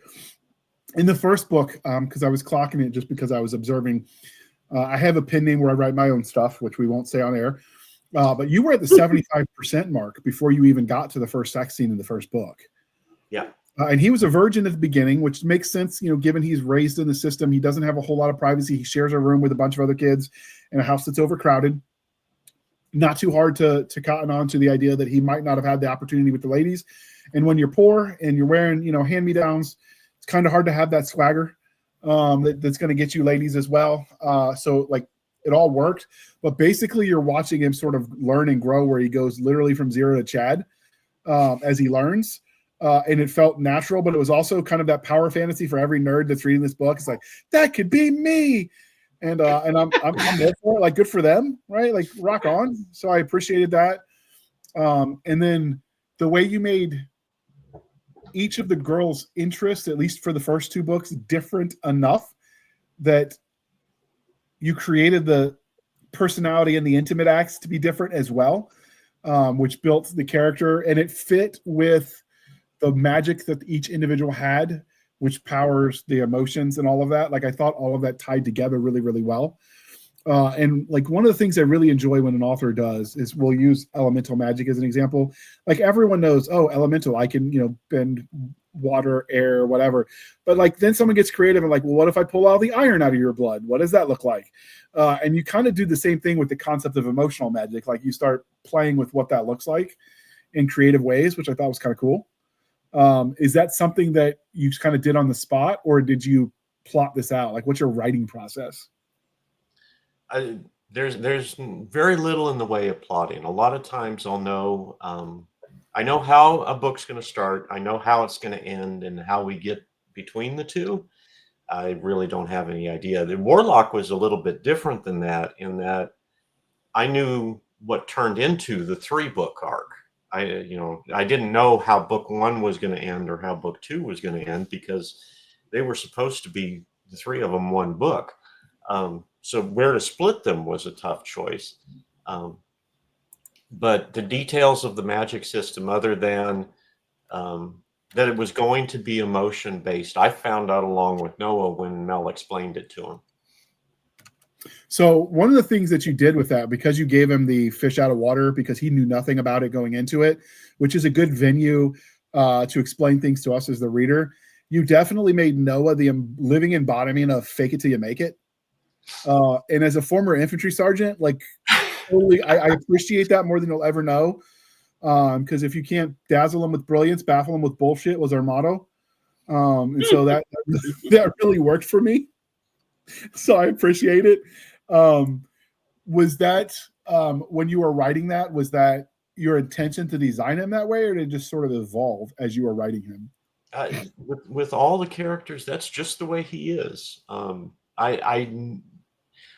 in the first book, because I was clocking it just because I was observing, I have a pen name where I write my own stuff, which we won't say on air. But you were at the 75% mark before you even got to the first sex scene in the first book. Yeah. And he was a virgin at the beginning, which makes sense, given he's raised in the system. He doesn't have a whole lot of privacy. He shares a room with a bunch of other kids in a house that's overcrowded. Not too hard to cotton on to the idea that he might not have had the opportunity with the ladies. And when you're poor and you're wearing, hand-me-downs, it's kind of hard to have that swagger that's going to get you ladies as well. So like it all worked. But basically you're watching him sort of learn and grow, where he goes literally from 0 to Chad as he learns. And it felt natural, but it was also kind of that power fantasy for every nerd that's reading this book. It's like, that could be me. And I'm there for it. Like, good for them, right? Like, rock on. So I appreciated that. And then the way you made each of the girls' interests, at least for the first 2 books, different enough that you created the personality and the intimate acts to be different as well, which built the character, and it fit with the magic that each individual had, which powers the emotions and all of that. Like, I thought all of that tied together really, really well. And like, one of the things I really enjoy when an author does is we'll use elemental magic as an example. Like, everyone knows, oh, elemental, I can, bend water, air, whatever. But like, then someone gets creative and like, well, what if I pull all the iron out of your blood? What does that look like? And you kind of do the same thing with the concept of emotional magic. Like, you start playing with what that looks like in creative ways, which I thought was kind of cool. Is that something that you kind of did on the spot, or did you plot this out? Like, what's your writing process? There's very little in the way of plotting. A lot of times I'll know, I know how a book's going to start. I know how it's going to end, and how we get between the two. I really don't have any idea. The Warlock was a little bit different than that, in that I knew what turned into the 3-book arc. I didn't know how book 1 was going to end or how book 2 was going to end, because they were supposed to be, the 3 of them, 1 book. So where to split them was a tough choice. But the details of the magic system, other than that it was going to be emotion based, I found out along with Noah when Mel explained it to him. So one of the things that you did with that, because you gave him the fish out of water, because he knew nothing about it going into it, which is a good venue to explain things to us as the reader, you definitely made Noah the living embodiment of fake it till you make it. And as a former infantry sergeant, like, totally, I appreciate that more than you'll ever know. Because if you can't dazzle them with brilliance, baffle them with bullshit was our motto. And so that really worked for me. So I appreciate it. Was that when you were writing that, was that your intention to design him that way, or did it just sort of evolve as you were writing him? With all the characters, that's just the way he is.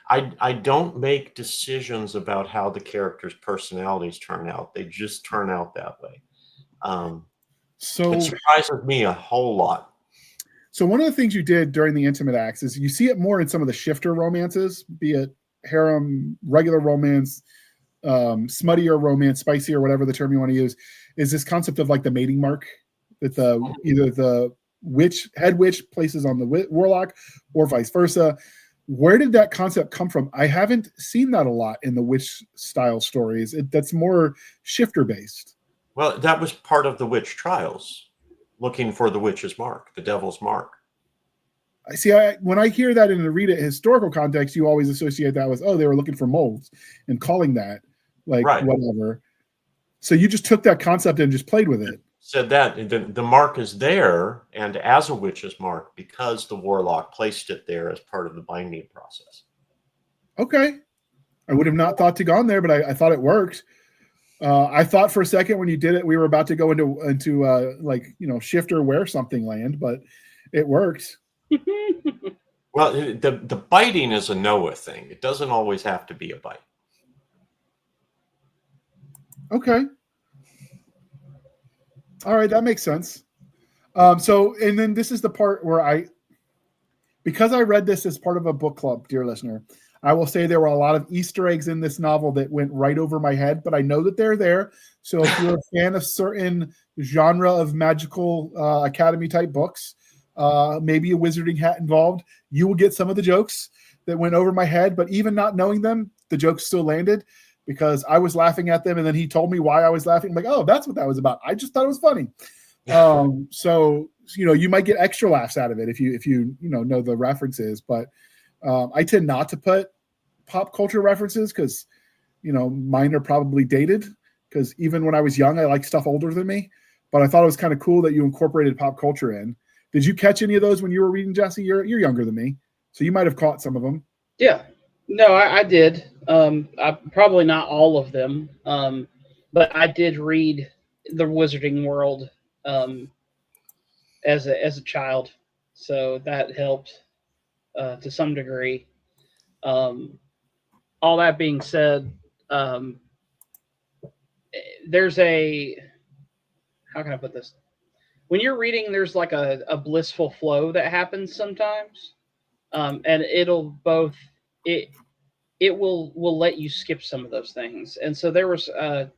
I don't make decisions about how the characters' personalities turn out. They just turn out that way. So it surprises me a whole lot. So one of the things you did during the intimate acts is you see it more in some of the shifter romances, be it harem, regular romance, smuttier romance, spicier, whatever the term you want to use, is this concept of like the mating mark that either the head witch places on the warlock or vice versa. Where did that concept come from? I haven't seen that a lot in the witch style stories. That's more shifter based. Well, that was part of the witch trials, looking for the witch's mark, the devil's mark. I see. When I hear that in the read it historical context, you always associate that with, oh, they were looking for molds and calling that like whatever. So you just took that concept and just played with it. Said that the mark is there, and as a witch's mark, because the warlock placed it there as part of the binding process. Okay. I would have not thought to gone there, but I thought it worked. I thought for a second when you did it, we were about to go into shifter wear something land, but it worked. Well, the biting is a Noah thing. It doesn't always have to be a bite. Okay. All right, that makes sense. And then this is the part where because I read this as part of a book club, dear listener, I will say there were a lot of Easter eggs in this novel that went right over my head, but I know that they're there. So if you're a fan of certain genre of magical academy type books, maybe a wizarding hat involved, you will get some of the jokes that went over my head, but even not knowing them, the jokes still landed because I was laughing at them. And then he told me why I was laughing. I'm like, oh, that's what that was about. I just thought it was funny. So you might get extra laughs out of it if you know the references, but I tend not to put pop culture references because mine are probably dated, because even when I was young I liked stuff older than me, but I thought it was kind of cool that you incorporated pop culture in. Did you catch any of those when you were reading, Jesse? You're younger than me, so you might have caught some of them. Yeah, no, I did. I probably not all of them, but I did read the Wizarding World as a child, so that helped to some degree. All that being said, there's how can I put this? When you're reading, there's like a blissful flow that happens sometimes, and it will let you skip some of those things. And so there was a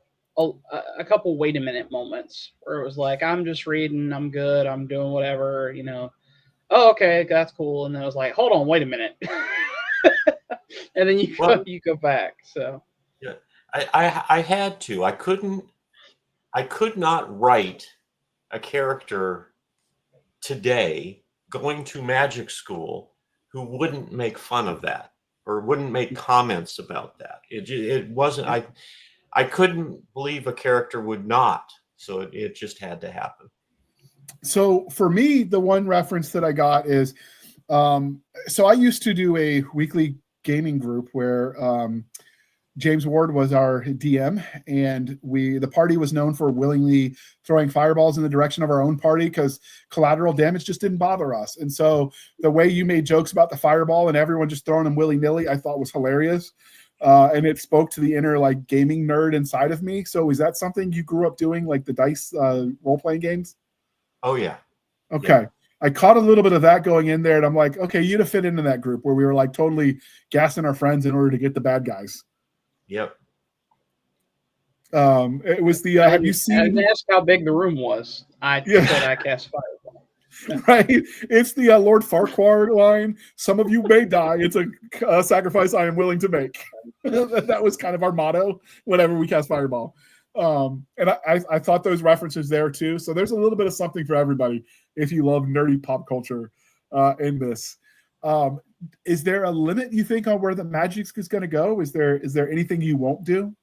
couple wait a minute moments where it was like, I'm just reading, I'm good, I'm doing whatever, Oh, okay, that's cool. And then I was like, hold on, wait a minute. And then you go back. So yeah, I had to. I could not write a character today going to magic school who wouldn't make fun of that or wouldn't make comments about that. It wasn't. I couldn't believe a character would not. So it just had to happen. So for me, the one reference that I got is, so I used to do a weekly gaming group where James Ward was our DM, and the party was known for willingly throwing fireballs in the direction of our own party because collateral damage just didn't bother us. And so the way you made jokes about the fireball and everyone just throwing them willy-nilly, I thought was hilarious. And it spoke to the inner like gaming nerd inside of me. So is that something you grew up doing, like the dice role-playing games? Oh yeah. Okay. Yeah. I caught a little bit of that going in there, and I'm like, okay, you'd have fit into that group where we were like totally gassing our friends in order to get the bad guys. Yep. It was the have you seen? I didn't ask how big the room was. I said I cast fireball. Right, it's the Lord Farquhar line. Some of you may die. It's a sacrifice I am willing to make. That was kind of our motto whenever we cast fireball. And I thought those references there too. So there's a little bit of something for everybody if you love nerdy pop culture in this. Is there a limit, you think, on where the magic is going to go? Is there anything you won't do?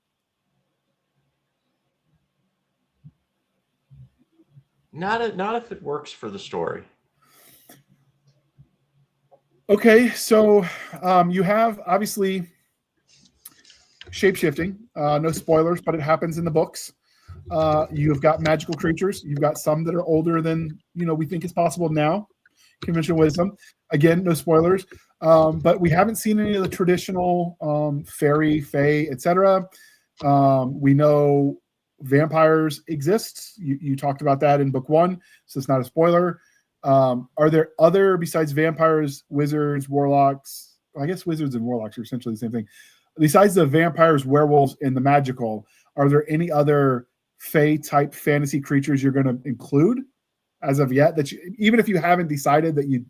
Not if it works for the story. Okay, so you have obviously shape-shifting. No spoilers, but it happens in the books. You've got magical creatures. You've got some that are older than we think is possible now. Conventional wisdom. Again, no spoilers. But we haven't seen any of the traditional fairy, fae, etc. We know vampires exist. You talked about that in book 1, so it's not a spoiler. Are there other, besides vampires, wizards, warlocks? I guess wizards and warlocks are essentially the same thing. Besides the vampires, werewolves, and the magical, are there any other fae type fantasy creatures you're going to include as of yet, that you, even if you haven't decided, that you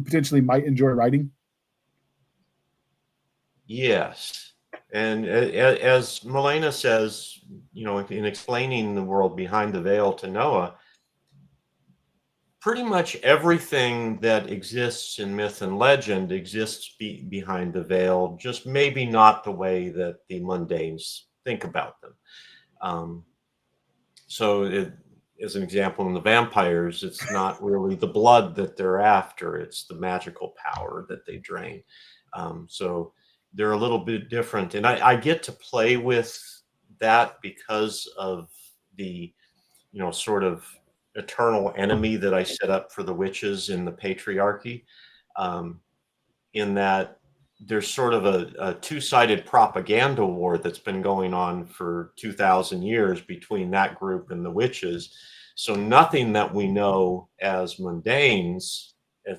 potentially might enjoy writing? Yes. And as Milena says, in explaining the world behind the veil to Noah, pretty much everything that exists in myth and legend exists behind the veil, just maybe not the way that the mundanes think about them. As an example, in the vampires, it's not really the blood that they're after, it's the magical power that they drain. So they're a little bit different. And I get to play with that because of the, sort of eternal enemy that I set up for the witches in the patriarchy, in that there's sort of a two-sided propaganda war that's been going on for 2,000 years between that group and the witches. So nothing that we know as mundanes,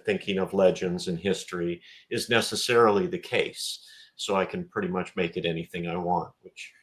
thinking of legends and history, is necessarily the case. So I can pretty much make it anything I want.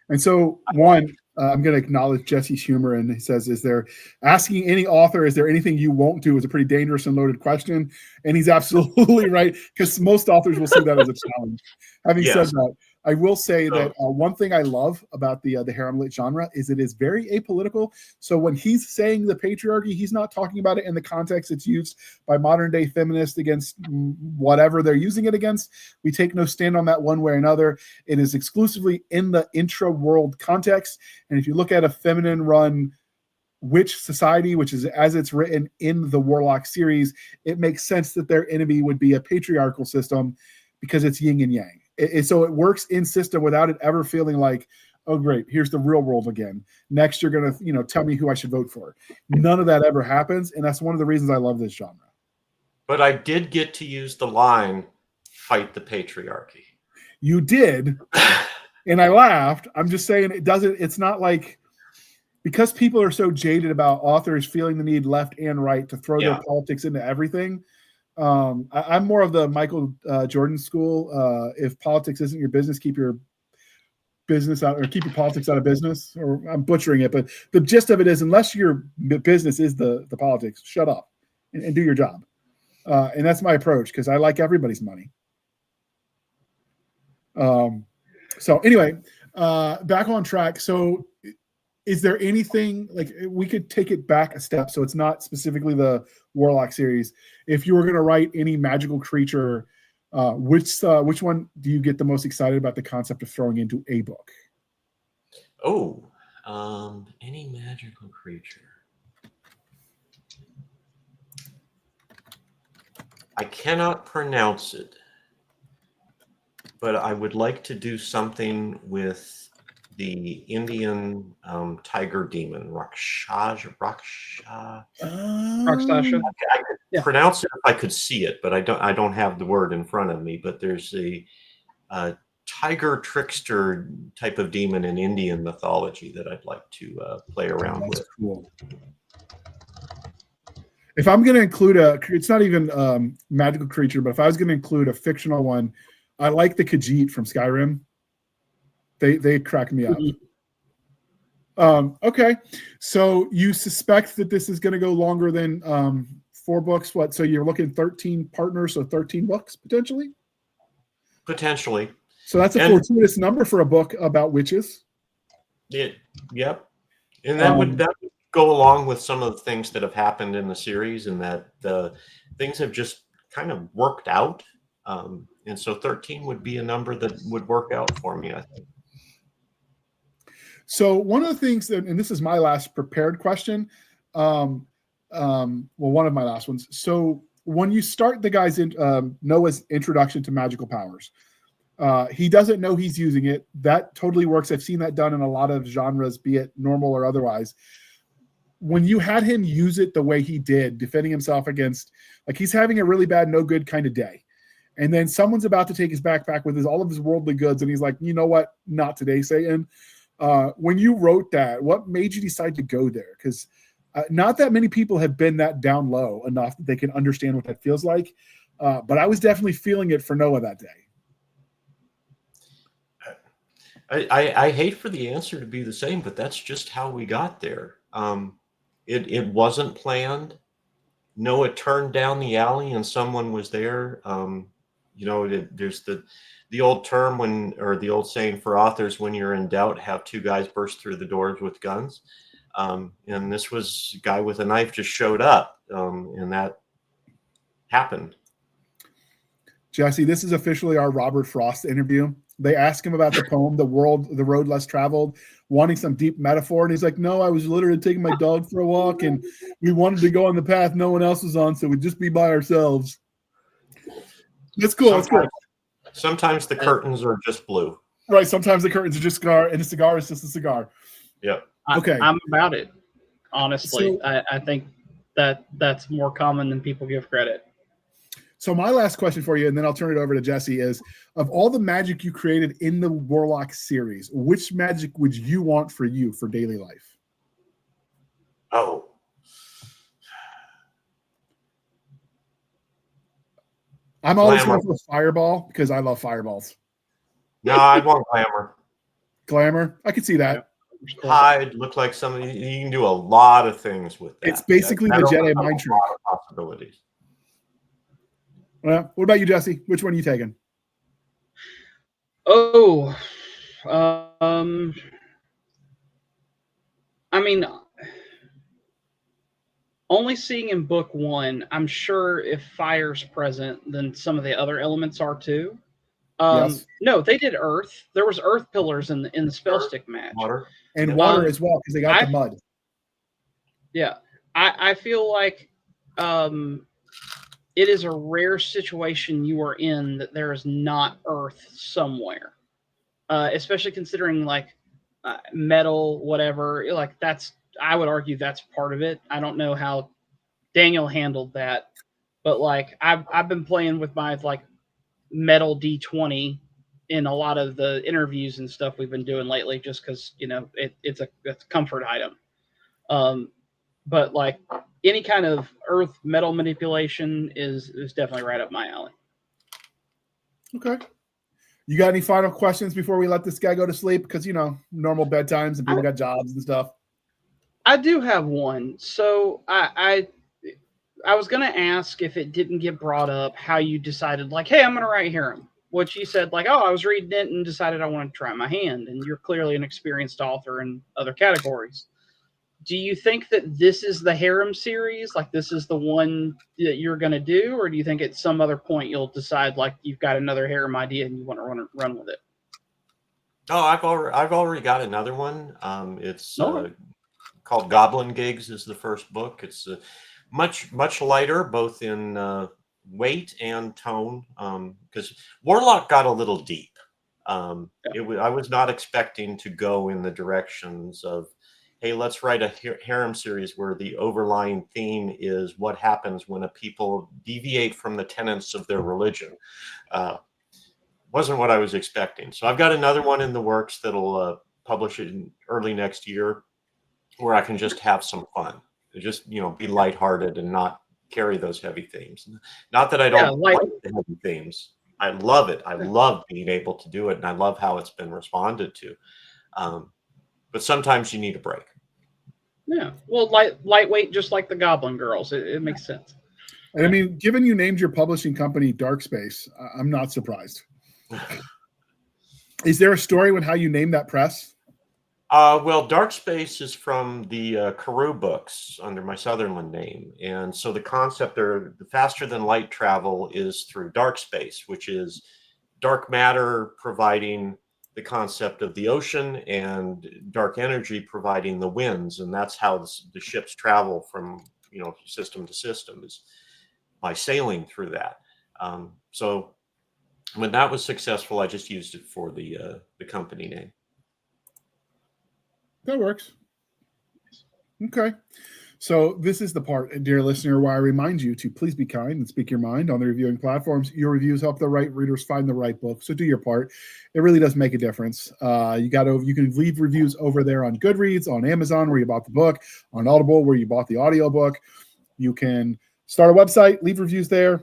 And so, one, I'm going to acknowledge Jesse's humor, and he says, is there anything you won't do, is a pretty dangerous and loaded question. And he's absolutely right, because most authors will see that as a challenge. Having said that, I will say that one thing I love about the HaremLit genre is it is very apolitical. So when he's saying the patriarchy, he's not talking about it in the context it's used by modern day feminists against whatever they're using it against. We take no stand on that one way or another. It is exclusively in the intra-world context. And if you look at a feminine-run witch society, which is as it's written in the Warlock series, it makes sense that their enemy would be a patriarchal system because it's yin and yang. So it works in system without it ever feeling like, oh great, here's the real world again. Next, you're gonna tell me who I should vote for. None of that ever happens, and that's one of the reasons I love this genre. But I did get to use the line, "Fight the patriarchy." You did, and I laughed. I'm just saying it's not like, because people are so jaded about authors feeling the need left and right to throw their politics into everything. I'm more of the Michael Jordan school. If politics isn't your business, keep your business out, or keep your politics out of business. Or I'm butchering it, but the gist of it is, unless your business is the politics, shut up and do your job. And that's my approach, because I like everybody's money. So anyway, back on track. So is there anything, like, we could take it back a step, so it's not specifically the Warlock series. If you were going to write any magical creature, which one do you get the most excited about the concept of throwing into a book? Oh, any magical creature. I cannot pronounce it, but I would like to do something with the Indian tiger demon, Rakshasha. Rakshasha. I could pronounce it if I could see it, but I don't have the word in front of me. But there's a tiger trickster type of demon in Indian mythology that I'd like to play around with. Cool. If I'm going to include it's not even magical creature, but if I was going to include a fictional one, I like the Khajiit from Skyrim. They crack me up. Okay, so you suspect that this is going to go longer than 4 books. What? So you're looking 13 partners, so 13 books potentially. Potentially. So that's a fortuitous number for a book about witches. Yep. And that would go along with some of the things that have happened in the series, and that the things have just kind of worked out. And so 13 would be a number that would work out for me, I think. So one of the things that, and this is my last prepared question, one of my last ones. So when you start the guy's Noah's introduction to magical powers, he doesn't know he's using it. That totally works. I've seen that done in a lot of genres, be it normal or otherwise. When you had him use it the way he did, defending himself against, like, he's having a really bad, no good kind of day. And then someone's about to take his backpack with all of his worldly goods. And he's like, you know what? Not today, Satan. When you wrote that, what made you decide to go there? Because not that many people have been that down low enough that they can understand what that feels like. But I was definitely feeling it for Noah that day. I hate for the answer to be the same, but that's just how we got there. It wasn't planned. Noah turned down the alley and someone was there. There's the old term or the old saying for authors, when you're in doubt, have 2 guys burst through the doors with guns. And this was a guy with a knife just showed up, and that happened. Jesse, this is officially our Robert Frost interview. They ask him about the poem, The Road Less Traveled, wanting some deep metaphor. And he's like, no, I was literally taking my dog for a walk, and we wanted to go on the path no one else was on, so we'd just be by ourselves. That's cool. Sometimes the curtains are just blue. Right. Sometimes the curtains are just cigar, and a cigar is just a cigar. Yeah. Okay. I'm about it. Honestly, So, I think that's more common than people give credit. So my last question for you, and then I'll turn it over to Jesse, is, of all the magic you created in the Warlock series, which magic would you want for you for daily life? Oh. I'm always going for Fireball because I love fireballs. No, I'd want glamour. Glamour? I could see that. Hide, look like somebody. You can do a lot of things with that. It's basically the Jedi mind trick. A lot of possibilities. Well, what about you, Jesse? Which one are you taking? Oh, um, I mean, only seeing in book one, I'm sure if fire's present, then some of the other elements are too. Yes, No, they did earth. There was earth pillars in the spell Earth, stick match. water. and Yep. water as well because they got the I mud. Yeah, I feel like um, it is a rare situation you are in that there is not earth somewhere, especially considering like metal, whatever. Like that's, I would argue that's part of it. I don't know how Daniel handled that, but like I've been playing with my like metal D20 in a lot of the interviews and stuff we've been doing lately, just because it's a comfort item. Um, but like any kind of earth metal manipulation is definitely right up my alley. Okay. You got any final questions before we let this guy go to sleep? Because normal bedtimes and people got jobs and stuff. I do have one. So I was gonna ask if it didn't get brought up how you decided like, hey, I'm gonna write harem. Which you said like, oh, I was reading it and decided I wanted to try my hand, and you're clearly an experienced author in other categories. Do you think that this is the harem series? Like this is the one that you're going to do, or do you think at some other point you'll decide like you've got another harem idea and you want to run with it? Oh, I've already got another one. It's No. called Goblin Gigs. Is the first book. It's much lighter, both in weight and tone. Because Warlock got a little deep. I was not expecting to go in the directions of, hey, let's write a harem series where the overlying theme is what happens when a people deviate from the tenets of their religion. Wasn't what I was expecting. So I've got another one in the works that'll publish it in early next year, where I can just have some fun, just be lighthearted and not carry those heavy themes. Not that I don't like the heavy themes. I love it. I love being able to do it, and I love how it's been responded to. But sometimes you need a break. Yeah. Well, lightweight, just like the Goblin Girls. It makes sense. And I mean, given you named your publishing company Dark Space, I'm not surprised. Is there a story with how you named that press? Well, Dark Space is from the Karoo books under my Sutherland name. And so the concept, or the faster than light travel, is through dark space, which is dark matter providing the concept of the ocean and dark energy providing the winds. And that's how the ships travel from, system to system, is by sailing through that. So when that was successful, I just used it for the company name. That works. Okay. So this is the part, dear listener, where I remind you to please be kind and speak your mind on the reviewing platforms. Your reviews help the right readers find the right book. So do your part. It really does make a difference. You can leave reviews over there on Goodreads, on Amazon, where you bought the book, on Audible, where you bought the audiobook. You can start a website, leave reviews there.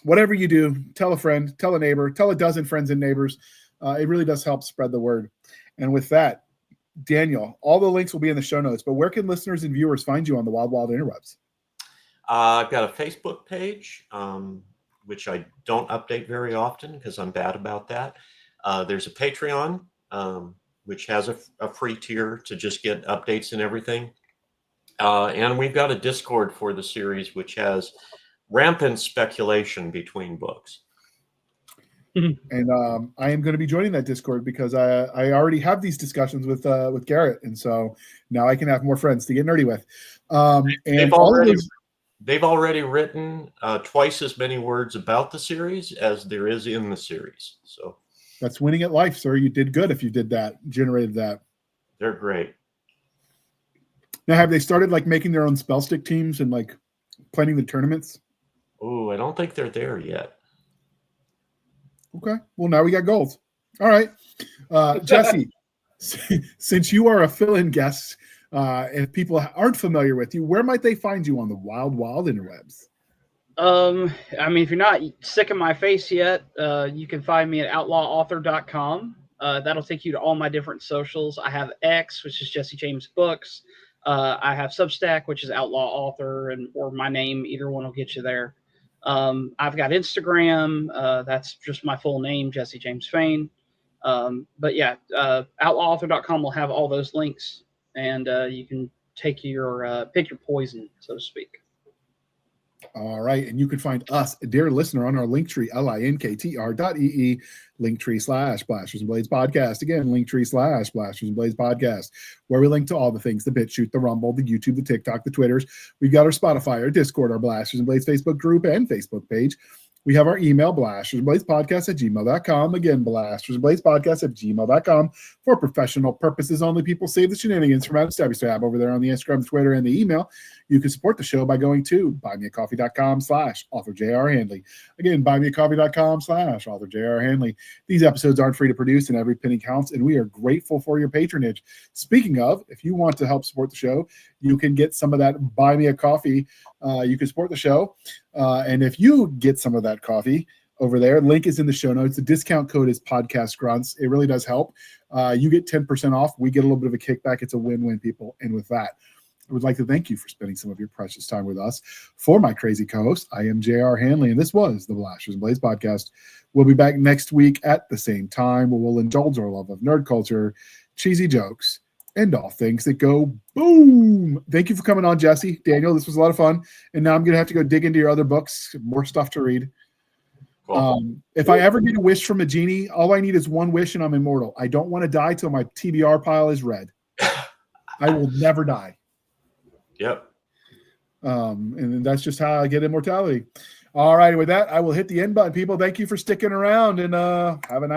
Whatever you do, tell a friend, tell a neighbor, tell a dozen friends and neighbors. It really does help spread the word. And with that, Daniel, all the links will be in the show notes, but where can listeners and viewers find you on the Wild Interwebs? I've got a Facebook page, which I don't update very often because I'm bad about that. There's a Patreon, which has a free tier to just get updates and everything. And we've got a Discord for the series, which has rampant speculation between books. And I am going to be joining that Discord because I already have these discussions with Garret, and so now I can have more friends to get nerdy with. And they've already written twice as many words about the series as there is in the series. So that's winning at life, sir. You did good if you did that, generated that. They're great. Now, have they started like making their own spell stick teams and like planning the tournaments? Oh, I don't think they're there yet. Okay. Well, now we got goals. All right. Jesse, since you are a fill-in guest, if people aren't familiar with you, where might they find you on the wild interwebs? I mean, if you're not sick of my face yet, you can find me at outlawauthor.com. That'll take you to all my different socials. I have X, which is Jesse James Books. I have Substack, which is Outlaw Author, or my name. Either one will get you there. I've got Instagram. That's just my full name, Jesse James Fain. But yeah, outlawauthor.com will have all those links, and you can take your pick your poison, so to speak. All right. And you can find us, dear listener, on our Linktree, linktr.ee, Linktree/Blasters and Blades Podcast. Again, Linktree/Blasters and Blades Podcast, where we link to all the things, the BitChute, the Rumble, the YouTube, the TikTok, the Twitters. We've got our Spotify, our Discord, our Blasters and Blades Facebook group and Facebook page. We have our email, blastersandbladespodcast@gmail.com. Again, blastersandbladespodcast@gmail.com. For professional purposes only, people save the shenanigans from out of Stabby Stab over there on the Instagram, Twitter, and the email. You can support the show by going to buymeacoffee.com/author J.R. Handley. Again, buymeacoffee.com/author J.R. Handley. These episodes aren't free to produce, and every penny counts, and we are grateful for your patronage. Speaking of, if you want to help support the show, you can get some of that Buy Me a Coffee. You can support the show. And if you get some of that coffee over there, link is in the show notes. The discount code is Podcast Grunts. It really does help. You get 10% off. We get a little bit of a kickback. It's a win-win, people. And with that, I would like to thank you for spending some of your precious time with us. For my crazy co-host, I am J.R. Handley, and this was the Blasters and Blades Podcast. We'll be back next week at the same time, where we'll indulge our love of nerd culture, cheesy jokes, and all things that go boom. Thank you for coming on, Jesse. Daniel, this was a lot of fun. And now I'm going to have to go dig into your other books, more stuff to read. Cool. If I ever get a wish from a genie, all I need is one wish and I'm immortal. I don't want to die till my TBR pile is red. I will never die. Yep. And that's just how I get immortality. All right. With that, I will hit the end button, people. Thank you for sticking around, and have a nice